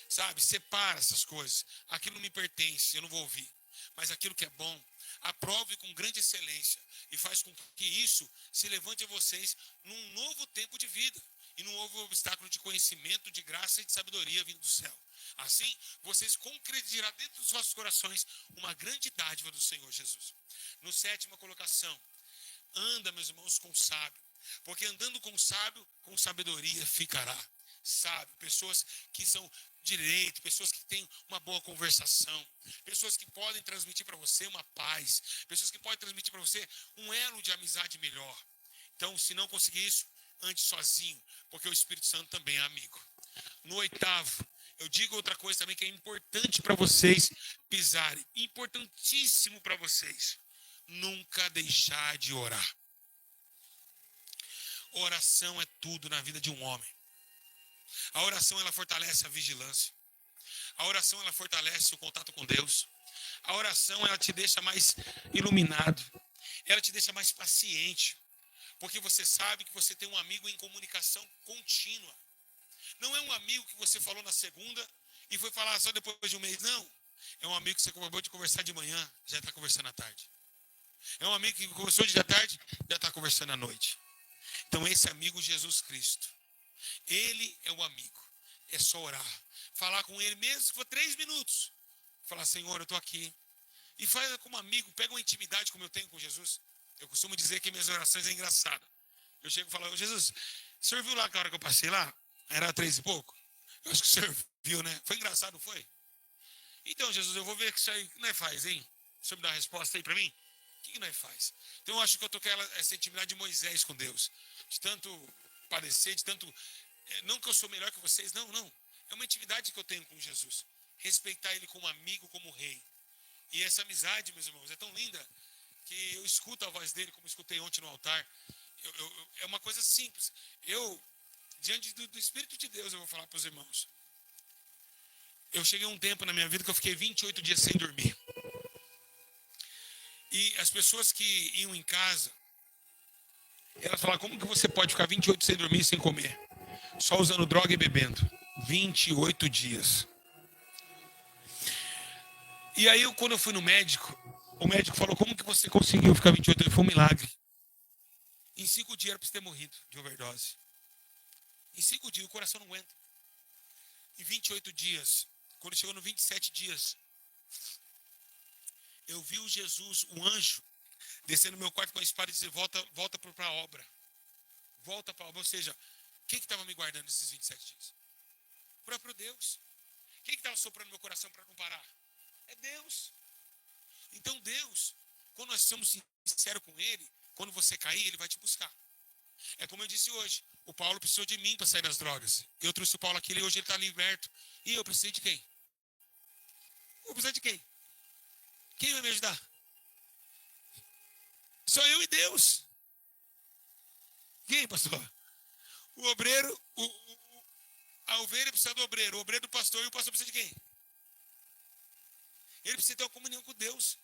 Sabe, separa essas coisas. Aquilo me pertence, eu não vou ouvir. Mas aquilo que é bom, aprove com grande excelência e faz com que isso se levante a vocês num novo tempo de vida e num novo obstáculo de conhecimento, de graça e de sabedoria vindo do céu. Assim, vocês concretizarão dentro dos vossos corações uma grande dádiva do Senhor Jesus. No sétima colocação, anda, meus irmãos, com o sábio, porque andando com o sábio, com sabedoria ficará. Sábio, pessoas que são direito, pessoas que têm uma boa conversação, pessoas que podem transmitir para você uma paz, pessoas que podem transmitir para você um elo de amizade melhor. Então, se não conseguir isso, ande sozinho, porque o Espírito Santo também é amigo. No oitavo, eu digo outra coisa também que é importante para vocês pisarem, importantíssimo para vocês, nunca deixar de orar. Oração é tudo na vida de um homem. A oração, ela fortalece a vigilância. A oração, ela fortalece o contato com Deus. A oração, ela te deixa mais iluminado. Ela te deixa mais paciente. Porque você sabe que você tem um amigo em comunicação contínua. Não é um amigo que você falou na segunda e foi falar só depois de um mês. Não. É um amigo que você acabou de conversar de manhã, já está conversando à tarde. É um amigo que conversou de tarde, já está conversando à noite. Então esse amigo Jesus Cristo, ele é o amigo. É só orar. Falar com ele mesmo que for 3 minutos. Falar, Senhor, eu estou aqui. E faz como amigo, pega uma intimidade como eu tenho com Jesus. Eu costumo dizer que minhas orações é engraçada. Eu chego e falo, Jesus, o senhor viu lá que a hora que eu passei lá? Era 3 e pouco? Eu acho que o senhor viu, né? Foi engraçado, não foi? Então, Jesus, eu vou ver o que isso aí não é faz, hein? O senhor me dá uma resposta aí para mim? O que não é faz? Então eu acho que eu tô com essa intimidade de Moisés com Deus. De tanto padecer, de tanto... Não que eu sou melhor que vocês, não, não. É uma intimidade que eu tenho com Jesus. Respeitar ele como amigo, como rei. E essa amizade, meus irmãos, é tão linda que eu escuto a voz dele como escutei ontem no altar. É uma coisa simples. Diante do Espírito de Deus, eu vou falar para os irmãos. Eu cheguei a um tempo na minha vida que eu fiquei 28 dias sem dormir. E as pessoas que iam em casa, elas falavam, como que você pode ficar 28 sem dormir e sem comer? Só usando droga e bebendo. 28 dias. E aí, quando eu fui no médico, o médico falou, como que você conseguiu ficar 28 dias? Foi um milagre. Em 5 dias era para você ter morrido de overdose. Em 5 dias, o coração não aguenta. Em 28 dias, quando chegou no 27 dias, eu vi o Jesus, o anjo, descendo no meu quarto com a espada e dizer, volta para a obra. Volta para a obra. Ou seja, quem que estava me guardando esses 27 dias? O próprio Deus. Quem que estava soprando meu coração para não parar? É Deus. Então Deus, quando nós somos sinceros com Ele, quando você cair, Ele vai te buscar. É como eu disse hoje, o Paulo precisou de mim para sair das drogas. Eu trouxe o Paulo aqui e hoje ele está liberto. E eu precisei de quem? Eu vou precisar de quem? Quem vai me ajudar? Só eu e Deus. Quem, pastor? O obreiro, a ovelha precisa do obreiro, o obreiro do pastor e o pastor precisa de quem? Ele precisa ter uma comunhão com Deus.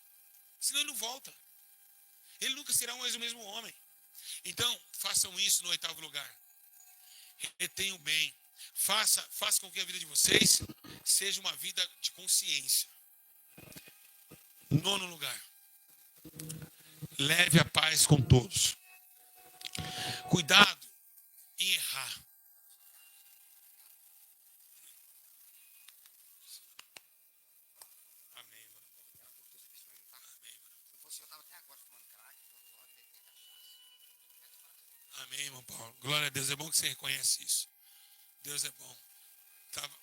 Senão ele não volta. Ele nunca será mais o mesmo homem. Então, façam isso no 8º lugar. Retenham bem. Faça com que a vida de vocês seja uma vida de consciência. 9º lugar. Leve a paz com todos. Cuidado em errar. Amém, mano. Amém, irmão Paulo. Glória a Deus. É bom que você reconhece isso. Deus é bom. Tava...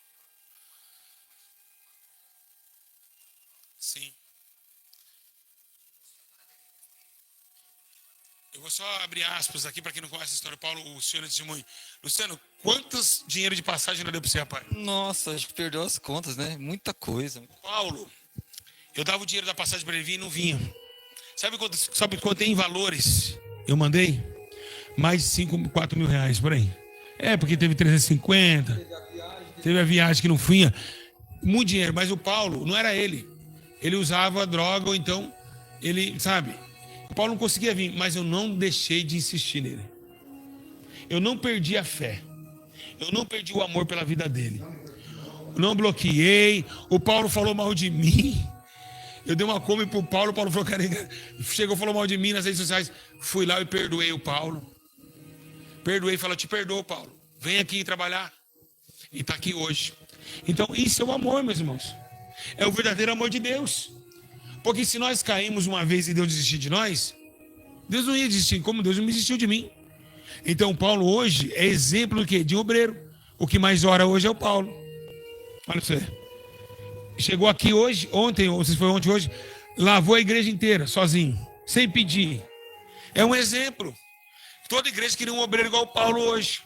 Sim. Eu vou só abrir aspas aqui para quem não conhece a história. Paulo, o senhor é testemunho. Luciano, quantos dinheiro de passagem não deu para você, rapaz? Nossa, acho que perdeu as contas, né? Muita coisa. Paulo, eu dava o dinheiro da passagem para ele vir e não vinha. Sabe quanto tem em valores? Eu mandei mais de 5, 4 mil reais por aí. É, porque teve 350, teve a viagem que não vinha. Muito dinheiro, mas o Paulo, não era ele. Ele usava droga ou então ele, sabe? O Paulo não conseguia vir, mas eu não deixei de insistir nele. Eu não perdi a fé. Eu não perdi o amor pela vida dele. Eu não bloqueei. O Paulo falou mal de mim. Eu dei uma come pro Paulo. O Paulo falou, cara, chegou e falou mal de mim nas redes sociais. Fui lá e perdoei o Paulo. Perdoei, falou, te perdoo, Paulo. Vem aqui trabalhar. E tá aqui hoje. Então, isso é o amor, meus irmãos. É o verdadeiro amor de Deus. Porque se nós caímos uma vez e Deus desistir de nós, Deus não ia desistir, como Deus não desistiu de mim. Então, Paulo hoje é exemplo do quê? De obreiro. O que mais ora hoje é o Paulo. Olha pra você. Chegou aqui hoje, ontem, ou se foi ontem, hoje, lavou a igreja inteira, sozinho, sem pedir. É um exemplo. Toda igreja queria um obreiro igual o Paulo hoje.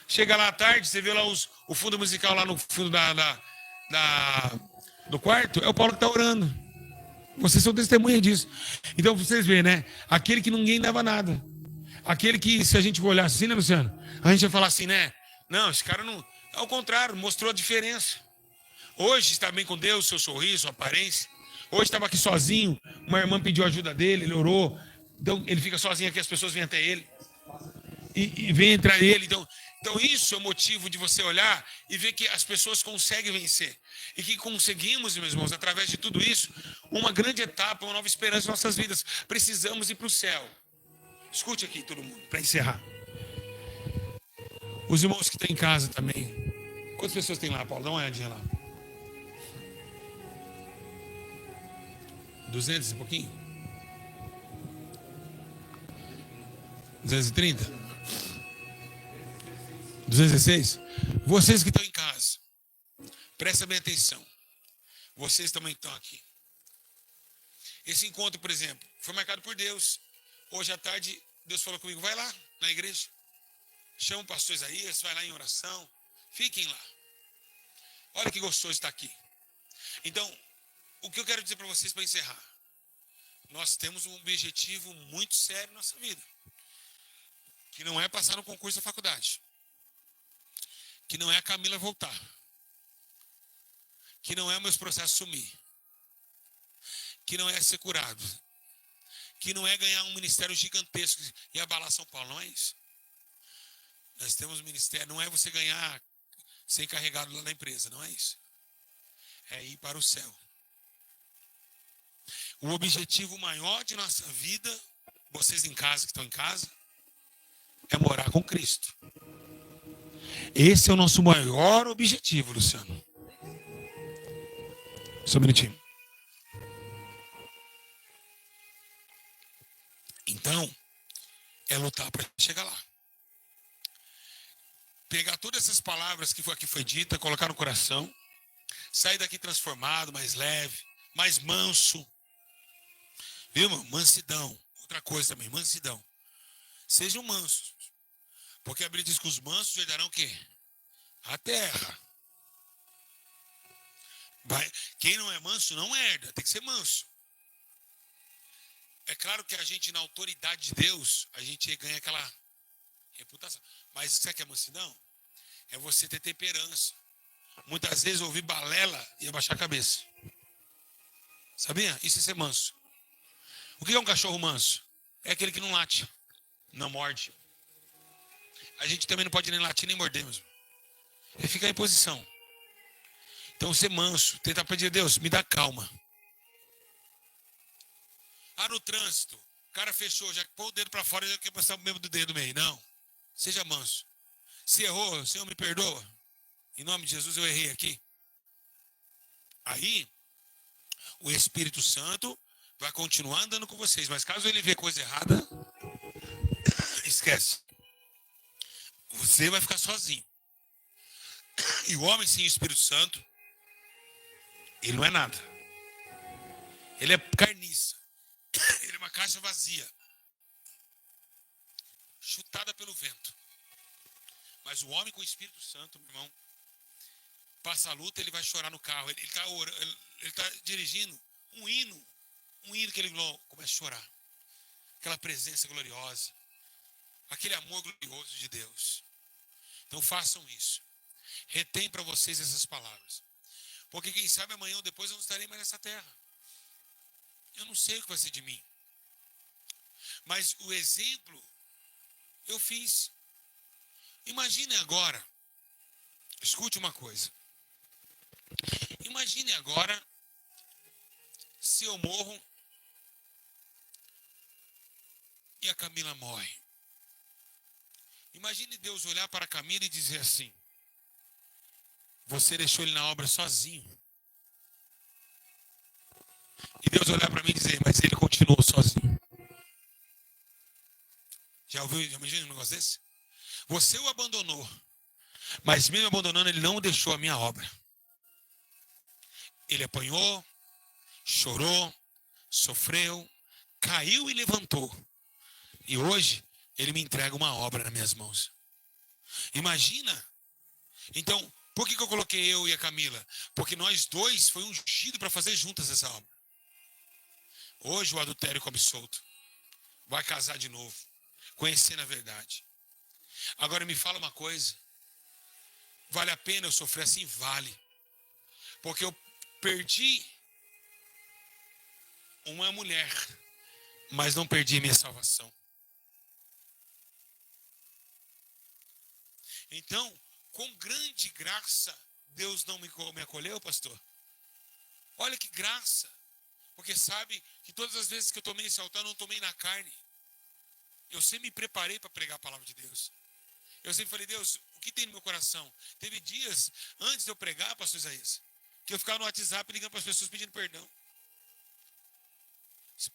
Chega lá à tarde, você vê lá o fundo musical lá no fundo do quarto, é o Paulo que está orando. Vocês são testemunha disso. Então, vocês veem, né? Aquele que ninguém dava nada. Aquele que, se a gente olhar assim, né, Luciano? A gente vai falar assim, né? Não, esse cara não... Ao contrário, mostrou a diferença. Hoje está bem com Deus, seu sorriso, sua aparência. Hoje estava aqui sozinho, uma irmã pediu ajuda dele, ele orou. Então, ele fica sozinho aqui, as pessoas vêm até ele. E vem entrar ele. Então, isso é o motivo de você olhar e ver que as pessoas conseguem vencer. E que conseguimos, meus irmãos, através de tudo isso, uma grande etapa, uma nova esperança em nossas vidas. Precisamos ir para o céu. Escute aqui, todo mundo, para encerrar. Os irmãos que estão em casa também. Quantas pessoas tem lá, Paulo? Dá uma olhadinha lá. 200 e pouquinho? 230? 216? Vocês que estão em casa, prestem bem atenção. Vocês também estão aqui. Esse encontro, por exemplo, foi marcado por Deus. Hoje à tarde, Deus falou comigo, vai lá na igreja. Chama o pastor Isaías, vai lá em oração. Fiquem lá. Olha que gostoso estar aqui. Então, o que eu quero dizer para vocês para encerrar? Nós temos um objetivo muito sério na nossa vida. Que não é passar no concurso da faculdade. Que não é a Camila voltar. Que não é meus processos sumir. Que não é ser curado. Que não é ganhar um ministério gigantesco e abalar São Paulo. Não é isso. Nós temos um ministério, não é você ganhar ser encarregado lá na empresa, não é isso. É ir para o céu. O objetivo maior de nossa vida, vocês em casa que estão em casa, é morar com Cristo. Esse é o nosso maior objetivo, Luciano. Só um minutinho. Então, é lutar para chegar lá. Pegar todas essas palavras que aqui foi dita, colocar no coração, sair daqui transformado, mais leve, mais manso. Viu, irmão? Mansidão. Outra coisa também, mansidão. Sejam mansos. Porque a Bíblia diz que os mansos herdarão o quê? A terra. Quem não é manso não herda, tem que ser manso. É claro que a gente, na autoridade de Deus, a gente ganha aquela reputação. Mas sabe o que é mansidão? É você ter temperança. Muitas vezes ouvir balela e abaixar a cabeça. Sabia? Isso é ser manso. O que é um cachorro manso? É aquele que não late, não morde. A gente também não pode nem latir nem morder mesmo. Ele fica em posição. Então ser manso, tentar pedir a Deus, me dá calma. Ah, no trânsito, o cara fechou, já pôs o dedo para fora e já quer passar o mesmo do dedo meio. Não. Seja manso. Se errou, Senhor, me perdoa. Em nome de Jesus, eu errei aqui. Aí, o Espírito Santo vai continuar andando com vocês. Mas caso ele vê coisa errada, esquece. Você vai ficar sozinho. E o homem sem o Espírito Santo, ele não é nada. Ele é carniça. Ele é uma caixa vazia, chutada pelo vento. Mas o homem com o Espírito Santo, meu irmão, passa a luta, ele vai chorar no carro. Ele está dirigindo um hino que ele começa a chorar. Aquela presença gloriosa, aquele amor glorioso de Deus. Então façam isso. Retém para vocês essas palavras. Porque quem sabe amanhã ou depois eu não estarei mais nessa terra. Eu não sei o que vai ser de mim. Mas o exemplo eu fiz. Imagine agora, escute uma coisa. Imagine agora se eu morro e a Camila morre. Imagine Deus olhar para a Camila e dizer assim: você deixou ele na obra sozinho. E Deus olhar para mim e dizer: mas ele continuou sozinho. Já ouviu? Já imagina um negócio desse? Você o abandonou, mas mesmo abandonando, ele não deixou a minha obra. Ele apanhou, chorou, sofreu, caiu e levantou. E hoje, ele me entrega uma obra nas minhas mãos. Imagina. Então, por que eu coloquei eu e a Camila? Porque nós dois foi ungido para fazer juntas essa obra. Hoje o adultério come solto. Vai casar de novo. Conhecendo a verdade. Agora me fala uma coisa. Vale a pena eu sofrer assim? Vale. Porque eu perdi uma mulher, mas não perdi minha salvação. Então, com grande graça, Deus não me acolheu, pastor? Olha que graça. Porque sabe que todas as vezes que eu tomei esse altar, eu não tomei na carne. Eu sempre me preparei para pregar a palavra de Deus. Eu sempre falei: Deus, o que tem no meu coração? Teve dias, antes de eu pregar, pastor Isaías, que eu ficava no WhatsApp ligando para as pessoas pedindo perdão.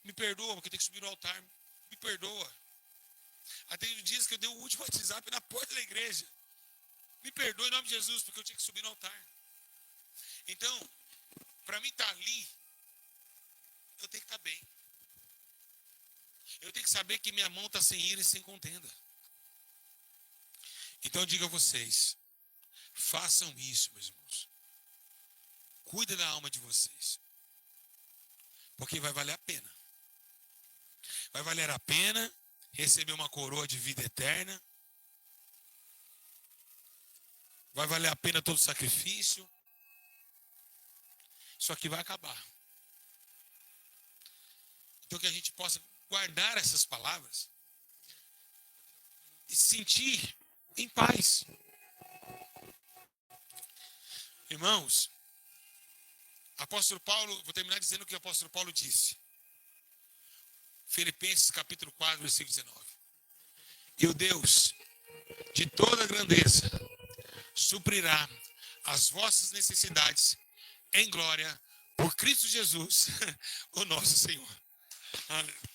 Me perdoa, porque eu tenho que subir no altar. Me perdoa. Até dias que eu dei o último WhatsApp na porta da igreja. Me perdoa em nome de Jesus, porque eu tinha que subir no altar. Então, para mim estar ali, eu tenho que estar bem. Eu tenho que saber que minha mão está sem ira e sem contenda. Então eu digo a vocês, façam isso, meus irmãos. Cuida da alma de vocês. Porque vai valer a pena. Vai valer a pena receber uma coroa de vida eterna. Vai valer a pena todo o sacrifício. Só que vai acabar. Então que a gente possa guardar essas palavras e sentir em paz. Irmãos, apóstolo Paulo, vou terminar dizendo o que o apóstolo Paulo disse. Filipenses capítulo 4, versículo 19. E o Deus de toda grandeza suprirá as vossas necessidades em glória por Cristo Jesus, o nosso Senhor. Aleluia.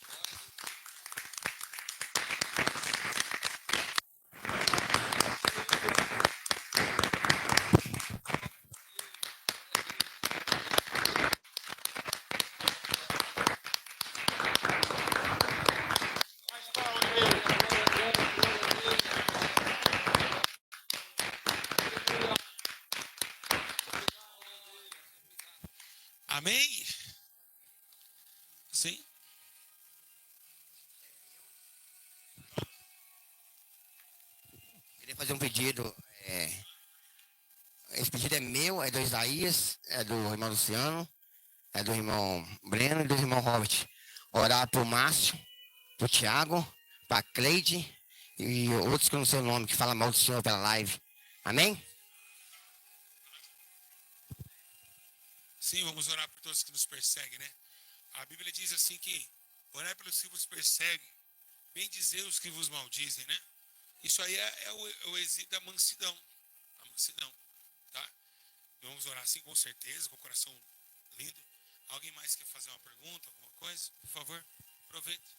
Amém? Sim? Queria fazer um pedido. Esse pedido é meu, é do Isaías, é do irmão Luciano, é do irmão Breno e do irmão Robert. Orar pro Márcio, pro Thiago, pra Cleide e outros que eu não sei o nome, que falam mal do Senhor pela live. Amém? Sim, vamos orar por todos que nos perseguem, né? A Bíblia diz assim que orar pelos que vos perseguem, bendizer os que vos maldizem, né? Isso aí é o exílio da mansidão. A mansidão, tá? Vamos orar assim com certeza, com o coração lindo. Alguém mais quer fazer uma pergunta, alguma coisa? Por favor, aproveite.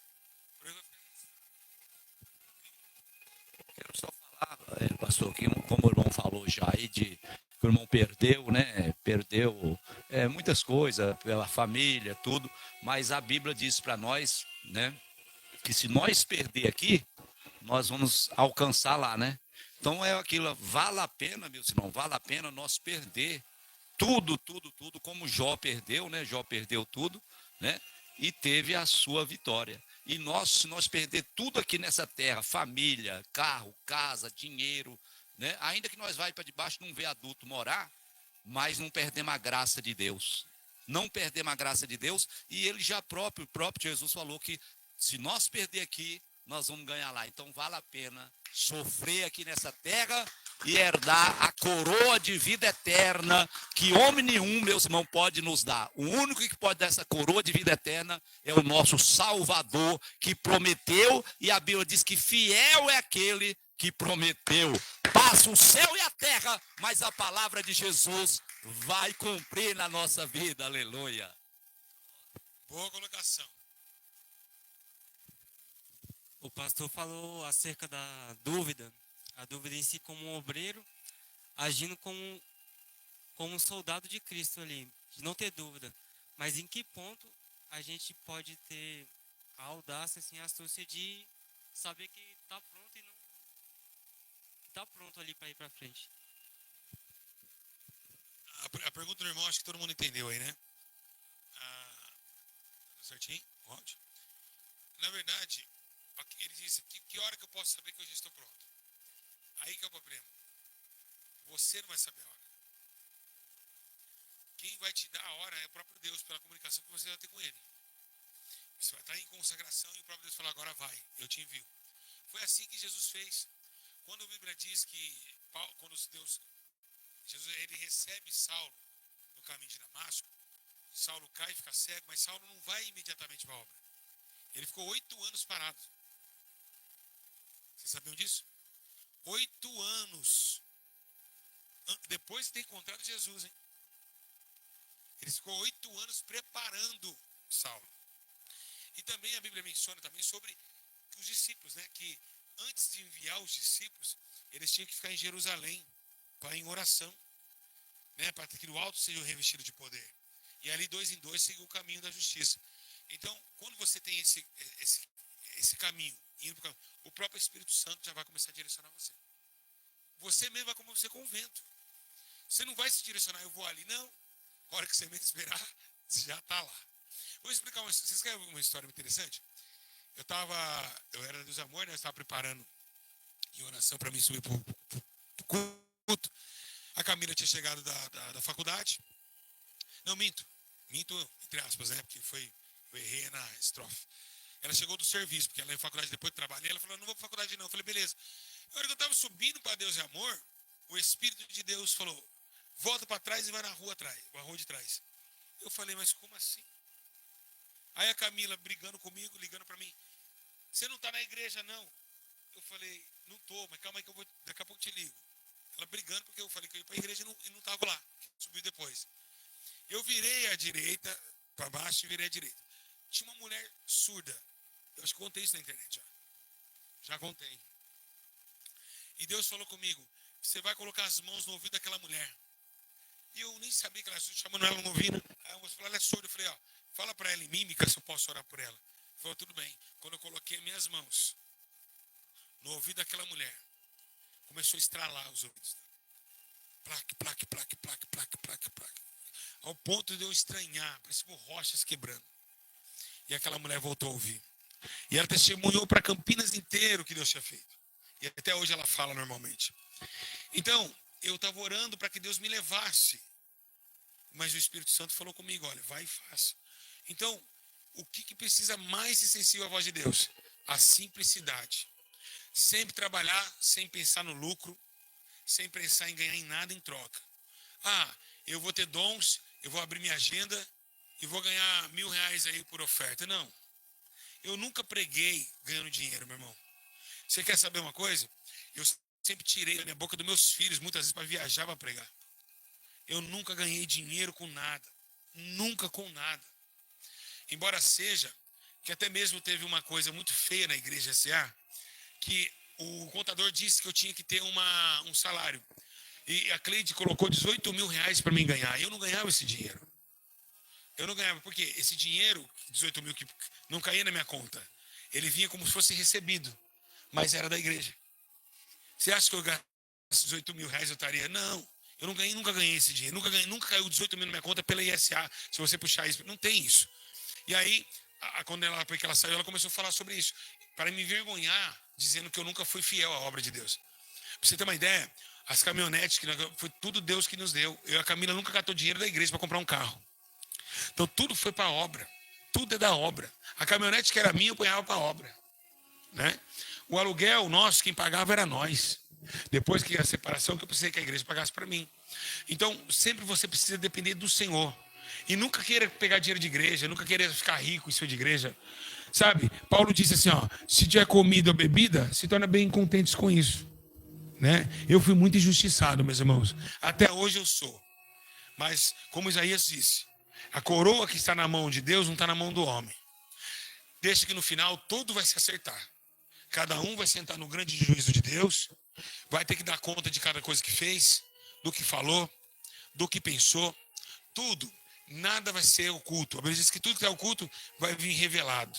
Quero só falar, pastor, que como o irmão falou já aí, que o irmão perdeu, né? Perdeu muitas coisas, pela família, tudo, mas a Bíblia diz para nós, né? Que se nós perder aqui, nós vamos alcançar lá, né? Então é aquilo, vale a pena, meus irmãos, vale a pena nós perder tudo, tudo, tudo, como Jó perdeu, né? Jó perdeu tudo, né? E teve a sua vitória. E nós, se nós perder tudo aqui nessa terra, família, carro, casa, dinheiro, né? Ainda que nós vai para debaixo de um viaduto morar, mas não perdemos a graça de Deus. Não perdemos a graça de Deus, e ele já próprio, o próprio Jesus falou que se nós perder aqui, nós vamos ganhar lá. Então vale a pena sofrer aqui nessa terra e herdar a coroa de vida eterna que homem nenhum, meus irmãos, pode nos dar. O único que pode dar essa coroa de vida eterna é o nosso Salvador, que prometeu, e a Bíblia diz que fiel é aquele que prometeu. Passa o céu e a terra, mas a palavra de Jesus vai cumprir na nossa vida. Aleluia. Boa colocação. O pastor falou acerca da dúvida, a dúvida em si como um obreiro, agindo como um soldado de Cristo ali, de não ter dúvida. Mas em que ponto a gente pode ter a audácia, assim, a astúcia de saber que está pronto e não está pronto ali para ir para frente? A pergunta do irmão, acho que todo mundo entendeu aí, né? Certinho? Ótimo. Na verdade, ele disse, que hora que eu posso saber que eu já estou pronto? Aí que é o problema. Você não vai saber a hora. Quem vai te dar a hora é o próprio Deus, pela comunicação que você vai ter com Ele. Você vai estar em consagração e o próprio Deus fala, agora vai, eu te envio. Foi assim que Jesus fez. Quando a Bíblia diz que, quando Jesus ele recebe Saulo no caminho de Damasco, Saulo cai e fica cego, mas Saulo não vai imediatamente para a obra. Ele ficou 8 anos parado. Vocês sabiam disso? 8 anos. Depois de ter encontrado Jesus, hein? Ele ficou 8 anos preparando Saulo. E também a Bíblia menciona também sobre os discípulos, né? Que antes de enviar os discípulos, eles tinham que ficar em Jerusalém, para em oração, né? Para que o alto seja revestido de poder. E ali 2 em 2 seguir o caminho da justiça. Então, quando você tem esse caminho, o próprio Espírito Santo já vai começar a direcionar você. Você mesmo vai começar com o vento. Você não vai se direcionar, eu vou ali, não. A hora que você menos esperar, você já está lá. Vou explicar vocês querem uma história interessante? Eu era dos amores, né? Eu estava preparando em oração para mim subir para o culto. A Camila tinha chegado da faculdade. Não, minto, entre aspas, né? Porque eu errei na estrofe. Ela chegou do serviço, porque ela ia na faculdade depois do trabalho. Ela falou, não vou para faculdade não. Eu falei, beleza. Na hora que eu estava subindo para Deus e Amor, o Espírito de Deus falou, volta para trás e vai na rua de trás. Eu falei, mas como assim? Aí a Camila brigando comigo, ligando para mim, você não está na igreja não? Eu falei, não estou, mas calma aí que eu vou, daqui a pouco te ligo. Ela brigando porque eu falei que eu ia para a igreja e não estava lá. Subiu depois. Eu virei à direita, para baixo e virei à direita. Tinha uma mulher surda. Eu acho que contei isso na internet já. Já contei. E Deus falou comigo, você vai colocar as mãos no ouvido daquela mulher. E eu nem sabia que ela estava chamando ela no ouvido. Aí a moça falou, ela é surda. Eu falei, ó, fala para ela em mímica se eu posso orar por ela. Falou, tudo bem. Quando eu coloquei minhas mãos no ouvido daquela mulher, começou a estralar os ouvidos dela. Plaque, plaque, plaque, plaque, plaque, plaque, plaque. Ao ponto de eu estranhar, parecia como rochas quebrando. E aquela mulher voltou a ouvir. E ela testemunhou para Campinas inteiro o que Deus tinha feito. E até hoje ela fala normalmente. Então, eu estava orando para que Deus me levasse. Mas o Espírito Santo falou comigo, olha, vai e faça. Então, o que precisa mais ser sensível à voz de Deus? A simplicidade. Sempre trabalhar sem pensar no lucro, sem pensar em ganhar em nada em troca. Ah, eu vou ter dons, eu vou abrir minha agenda e vou ganhar R$1.000 aí por oferta. Não. Eu nunca preguei ganhando dinheiro, meu irmão. Você quer saber uma coisa? Eu sempre tirei da minha boca dos meus filhos, muitas vezes para viajar, para pregar. Eu nunca ganhei dinheiro com nada. Nunca com nada. Embora seja que até mesmo teve uma coisa muito feia na igreja SA, que o contador disse que eu tinha que ter um salário. E a Cleide colocou 18 mil reais para mim ganhar. Eu não ganhava esse dinheiro. Eu não ganhava, porque esse dinheiro, 18 mil, que não caía na minha conta, ele vinha como se fosse recebido, mas era da igreja. Você acha que eu gasto 18 mil reais eu estaria? Não, eu não ganhei, nunca ganhei esse dinheiro. Nunca caiu 18 mil na minha conta pela ISA. Se você puxar isso, não tem isso. E aí, quando porque ela saiu, ela começou a falar sobre isso, para me envergonhar, dizendo que eu nunca fui fiel à obra de Deus. Para você ter uma ideia, as caminhonetes, foi tudo Deus que nos deu. Eu e a Camila nunca catou dinheiro da igreja para comprar um carro. Então tudo foi para a obra. Tudo é da obra. A caminhonete que era minha, eu punhava para a obra. Né? O aluguel nosso, quem pagava era nós. Depois que a separação, que eu precisei que a igreja pagasse para mim. Então, sempre você precisa depender do Senhor. E nunca queira pegar dinheiro de igreja, nunca queira ficar rico em cima de igreja. Sabe? Paulo disse assim, ó, se tiver comida ou bebida, se torna bem contentes com isso. Né? Eu fui muito injustiçado, meus irmãos. Até hoje eu sou. Mas, como Isaías disse, a coroa que está na mão de Deus não está na mão do homem. Deixa que no final tudo vai se acertar. Cada um vai sentar no grande juízo de Deus, vai ter que dar conta de cada coisa que fez, do que falou, do que pensou, tudo. Nada vai ser oculto. A Bíblia diz que tudo que é oculto vai vir revelado.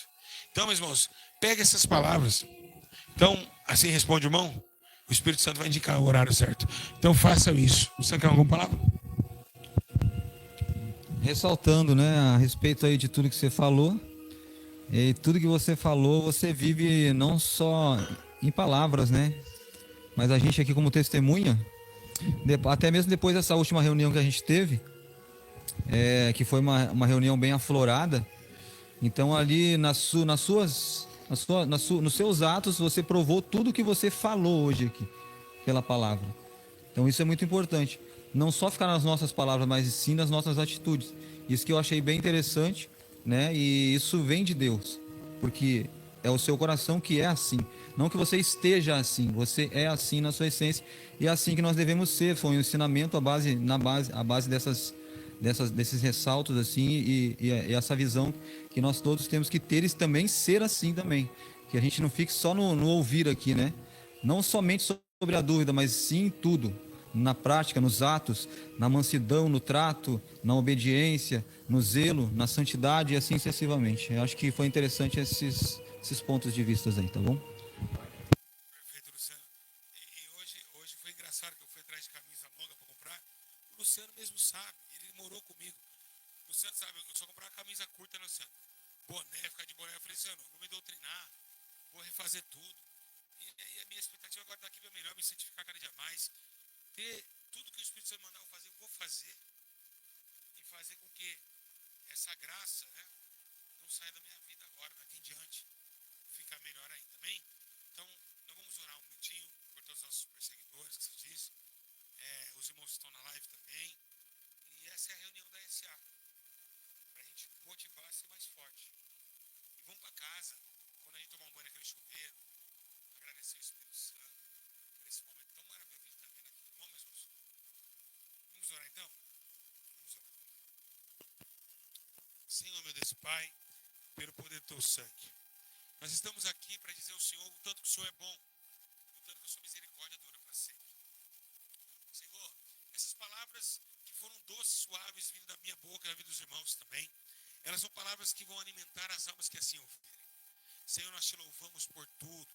Então, meus irmãos, pega essas palavras. Então, assim responde o irmão, o Espírito Santo vai indicar o horário certo. Então, façam isso. Você quer alguma palavra? Ressaltando, né, a respeito aí de tudo que você falou, e tudo que você falou, você vive não só em palavras, né, mas a gente aqui como testemunha, até mesmo depois dessa última reunião que a gente teve, que foi uma reunião bem aflorada, então ali nos seus atos você provou tudo que você falou hoje aqui, pela palavra. Então isso é muito importante. Não só ficar nas nossas palavras, mas sim nas nossas atitudes. Isso que eu achei bem interessante, né? E isso vem de Deus, porque é o seu coração que é assim. Não que você esteja assim, você é assim na sua essência e é assim que nós devemos ser. Foi um ensinamento a base desses ressaltos assim e essa visão que nós todos temos que ter e também ser assim também. Que a gente não fique só no ouvir aqui, né? Não somente sobre a dúvida, mas sim tudo. Na prática, nos atos, na mansidão, no trato, na obediência, no zelo, na santidade e assim sucessivamente. Eu acho que foi interessante esses pontos de vista aí, tá bom? Perfeito, Luciano. E hoje foi engraçado que eu fui atrás de camisa longa para comprar. O Luciano mesmo sabe, ele morou comigo. O Luciano sabe, eu só comprava camisa curta, né, Luciano? Boné, ficar de boné. Eu falei, Luciano, vou me doutrinar, vou refazer tudo. E a minha expectativa agora daqui é melhor, me santificar cada dia mais. Ter tudo que o Espírito Santo mandar eu fazer, eu vou fazer. E fazer com que essa graça, né, não saia da minha vida agora, daqui em diante. Ficar melhor ainda, amém? Então, nós vamos orar um minutinho por todos os nossos perseguidores, que se diz. Os irmãos que estão na live também. E essa é a reunião da SA. Para a gente motivar a ser mais forte. E vamos para casa, quando a gente tomar um banho naquele chuveiro, agradecer o Espírito Santo por esse momento tão maravilhoso que a gente está vendo aqui. Vamos, meus irmãos? Vamos orar então? Vamos orar. Senhor, meu Deus, Pai, pelo poder do teu sangue, nós estamos aqui para dizer ao Senhor o tanto que o Senhor é bom, o tanto que a sua misericórdia dura para sempre. Senhor, essas palavras que foram doces, suaves, vindo da minha boca e da vida dos irmãos também, elas são palavras que vão alimentar as almas que assim ouvirem. Senhor, nós te louvamos por tudo,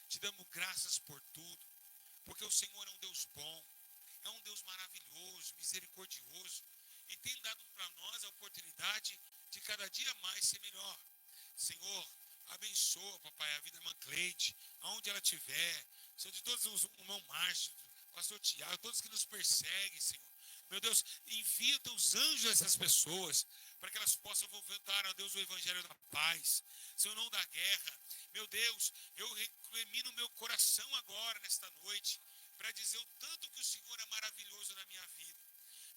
te damos graças por tudo, porque o Senhor é um Deus bom, é um Deus maravilhoso, misericordioso, e tem dado para nós a oportunidade de cada dia mais ser melhor. Senhor, abençoa, papai, a vida da irmã Cleide, aonde ela estiver, Senhor, de todos os irmãos Márcio, pastor Tiago, todos que nos perseguem, Senhor. Meu Deus, envia teus anjos a essas pessoas, para que elas possam voltar a Deus o evangelho da paz, Senhor, não da guerra. Meu Deus, eu recrimino meu coração agora, nesta noite, para dizer o tanto que o Senhor é maravilhoso na minha vida.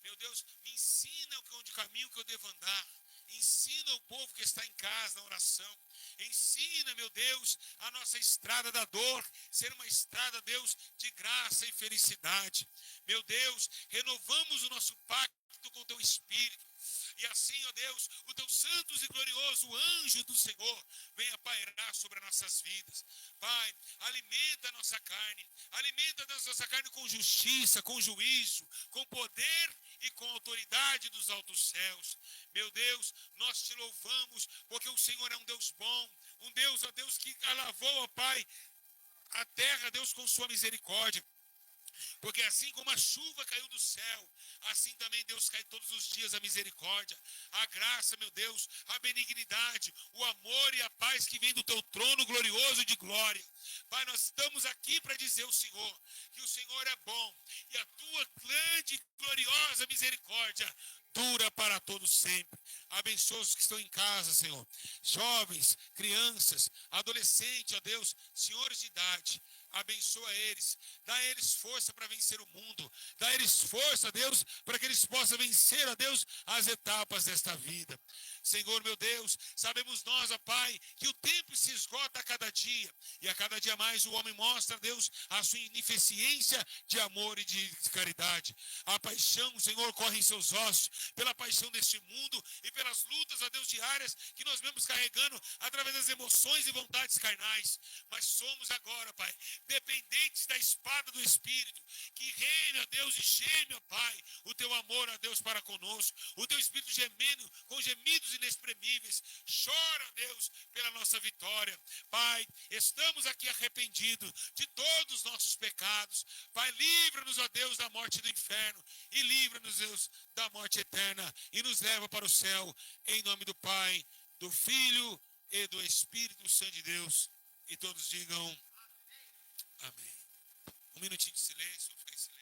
Meu Deus, me ensina onde caminho que eu devo andar. Ensina o povo que está em casa na oração. Ensina, meu Deus, a nossa estrada da dor ser uma estrada, Deus, de graça e felicidade. Meu Deus, renovamos o nosso pacto com o teu Espírito. E assim, ó Deus, o teu santo e glorioso anjo do Senhor venha pairar sobre as nossas vidas. Pai, alimenta a nossa carne, alimenta a nossa carne com justiça, com juízo, com poder e com autoridade dos altos céus. Meu Deus, nós te louvamos, porque o Senhor é um Deus bom, um Deus, ó Deus, que lavou, ó Pai, a terra, Deus, com sua misericórdia. Porque assim como a chuva caiu do céu, assim também, Deus, cai todos os dias a misericórdia, a graça, meu Deus, a benignidade, o amor e a paz que vem do teu trono glorioso de glória. Pai, nós estamos aqui para dizer ao Senhor que o Senhor é bom e a tua grande e gloriosa misericórdia dura para todos sempre. Abençoa os que estão em casa, Senhor. Jovens, crianças, adolescentes, ó Deus, senhores de idade. Abençoa eles, dá a eles força para vencer o mundo, dá a eles força, Deus, para que eles possam vencer, ó Deus, as etapas desta vida. Senhor, meu Deus, sabemos nós, ó Pai, que o tempo se esgota a cada dia, e a cada dia mais o homem mostra, Deus, a sua ineficiência de amor e de caridade. A paixão, Senhor, corre em seus ossos, pela paixão deste mundo e pelas lutas, ó Deus, diárias que nós vemos carregando através das emoções e vontades carnais. Mas somos agora, Pai, dependentes da espada do Espírito, que reine, ó Deus, e geme, ó Pai, o teu amor, ó Deus, para conosco, o teu Espírito gemendo com gemidos inexprimíveis. Chora, ó Deus, pela nossa vitória. Pai, estamos aqui arrependidos de todos os nossos pecados. Pai, livra-nos, ó Deus, da morte do inferno e livra-nos, Deus, da morte eterna e nos leva para o céu, em nome do Pai, do Filho e do Espírito Santo de Deus. E todos digam amém. Um minutinho de silêncio, vou ficar em silêncio.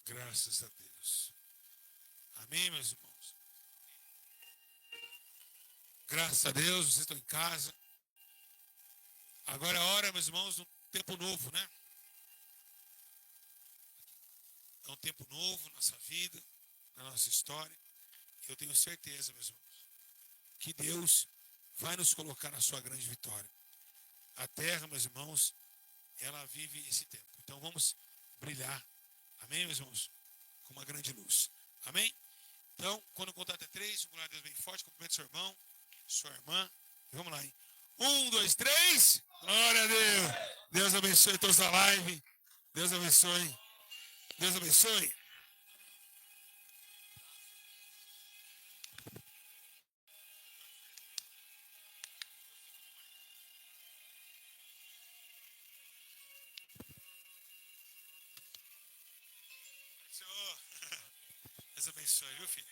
Graças a Deus. Amém, meus irmãos? Graças a Deus, vocês estão em casa. Agora é hora, meus irmãos, de um tempo novo, né? É um tempo novo na nossa vida, na nossa história. Eu tenho certeza, meus irmãos, que Deus vai nos colocar na sua grande vitória. A terra, meus irmãos, ela vive esse tempo. Então vamos brilhar. Amém, meus irmãos? Com uma grande luz. Amém? Então, quando eu contar até 3, glória a Deus bem forte, cumprimento seu irmão, sua irmã. Vamos lá, hein? 1, 2, 3. Glória a Deus. Deus abençoe todos da live. Deus abençoe. Deus abençoe. Senhor, Deus abençoe, viu, filho?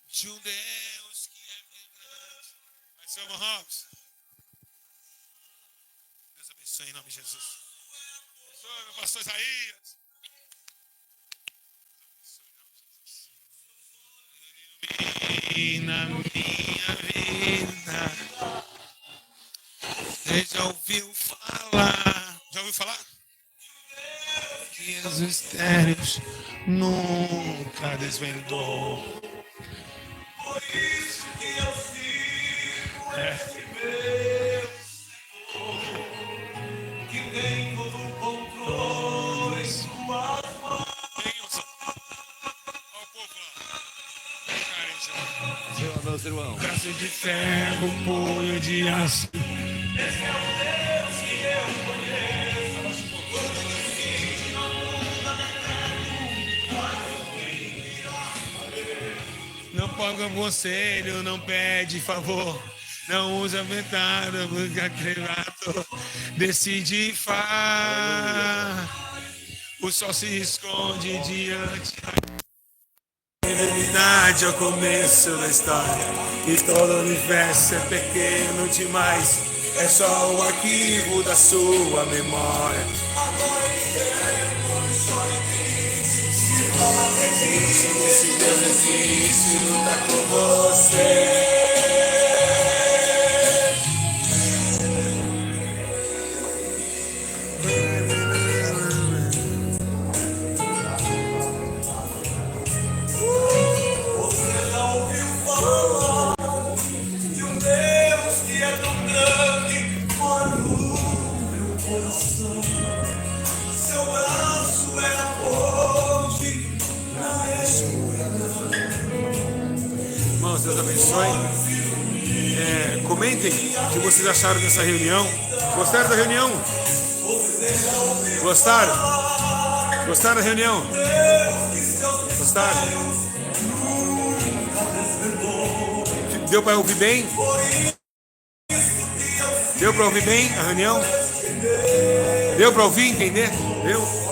De um Deus que é grande. Vai ser uma Robson. abençoe em nome de Jesus. Abençoe, meu pastor Isaías. E na minha vida, você já ouviu falar? Já ouviu falar? Que os mistérios nunca desvendou. Por isso que eu sigo esse meu Senhor, que tem todo o controle em suas mãos. Olha o povo lá. Senhor, meus irmãos. Braço de ferro, punho de aço. Não paga conselho, não pede favor. Não usa ventada, busca cremado. Decide e faz. O sol se esconde diante da eternidade, é o começo da história. E todo o universo é pequeno demais. É só o arquivo da sua memória. Se Deus existe, luta com você. Você não ouviu falar de um Deus que é tão grande quanto o meu coração. Seu braço é a ponte na escuridão. Irmãos, Deus abençoe. Comentem o que vocês acharam dessa reunião. Gostaram da reunião? Gostaram? Gostaram da reunião? Gostaram? Deu para ouvir bem? Deu para ouvir bem a reunião? Deu para ouvir, entender? Deu?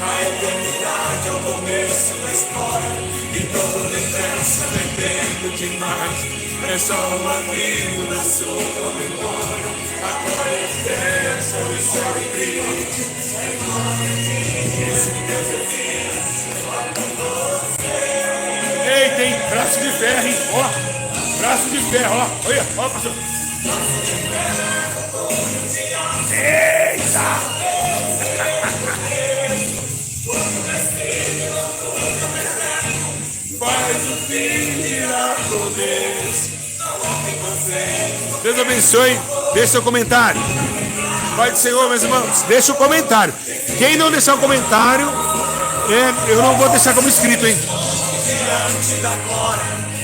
A eternidade é o começo da história. E todo o universo é pequeno demais. É só um amigo da sua memória. Agora é festa, o sol e brilho. Esse Deus é Deus. Ei, tem braço de ferro, hein? Ó, braço de ferro, ó. Olha, ó, pastor. Eita! Faz o fim virar poderes. Deus abençoe. Deixe seu comentário. Pai do Senhor, meus irmãos, deixa o comentário. Quem não deixar o comentário, eu não vou deixar como escrito, hein? Diante da glória,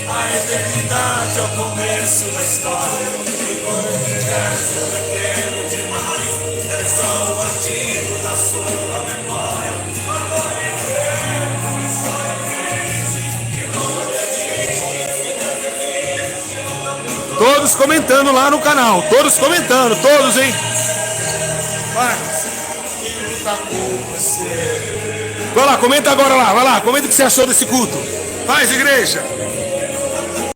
a eternidade é o começo da história. E quando o universo é pequeno demais, é só o artigo da sua memória. Todos comentando lá no canal. Todos comentando, todos, hein? Vai. Vai lá, comenta agora lá. Vai lá, comenta o que você achou desse culto. Faz, igreja.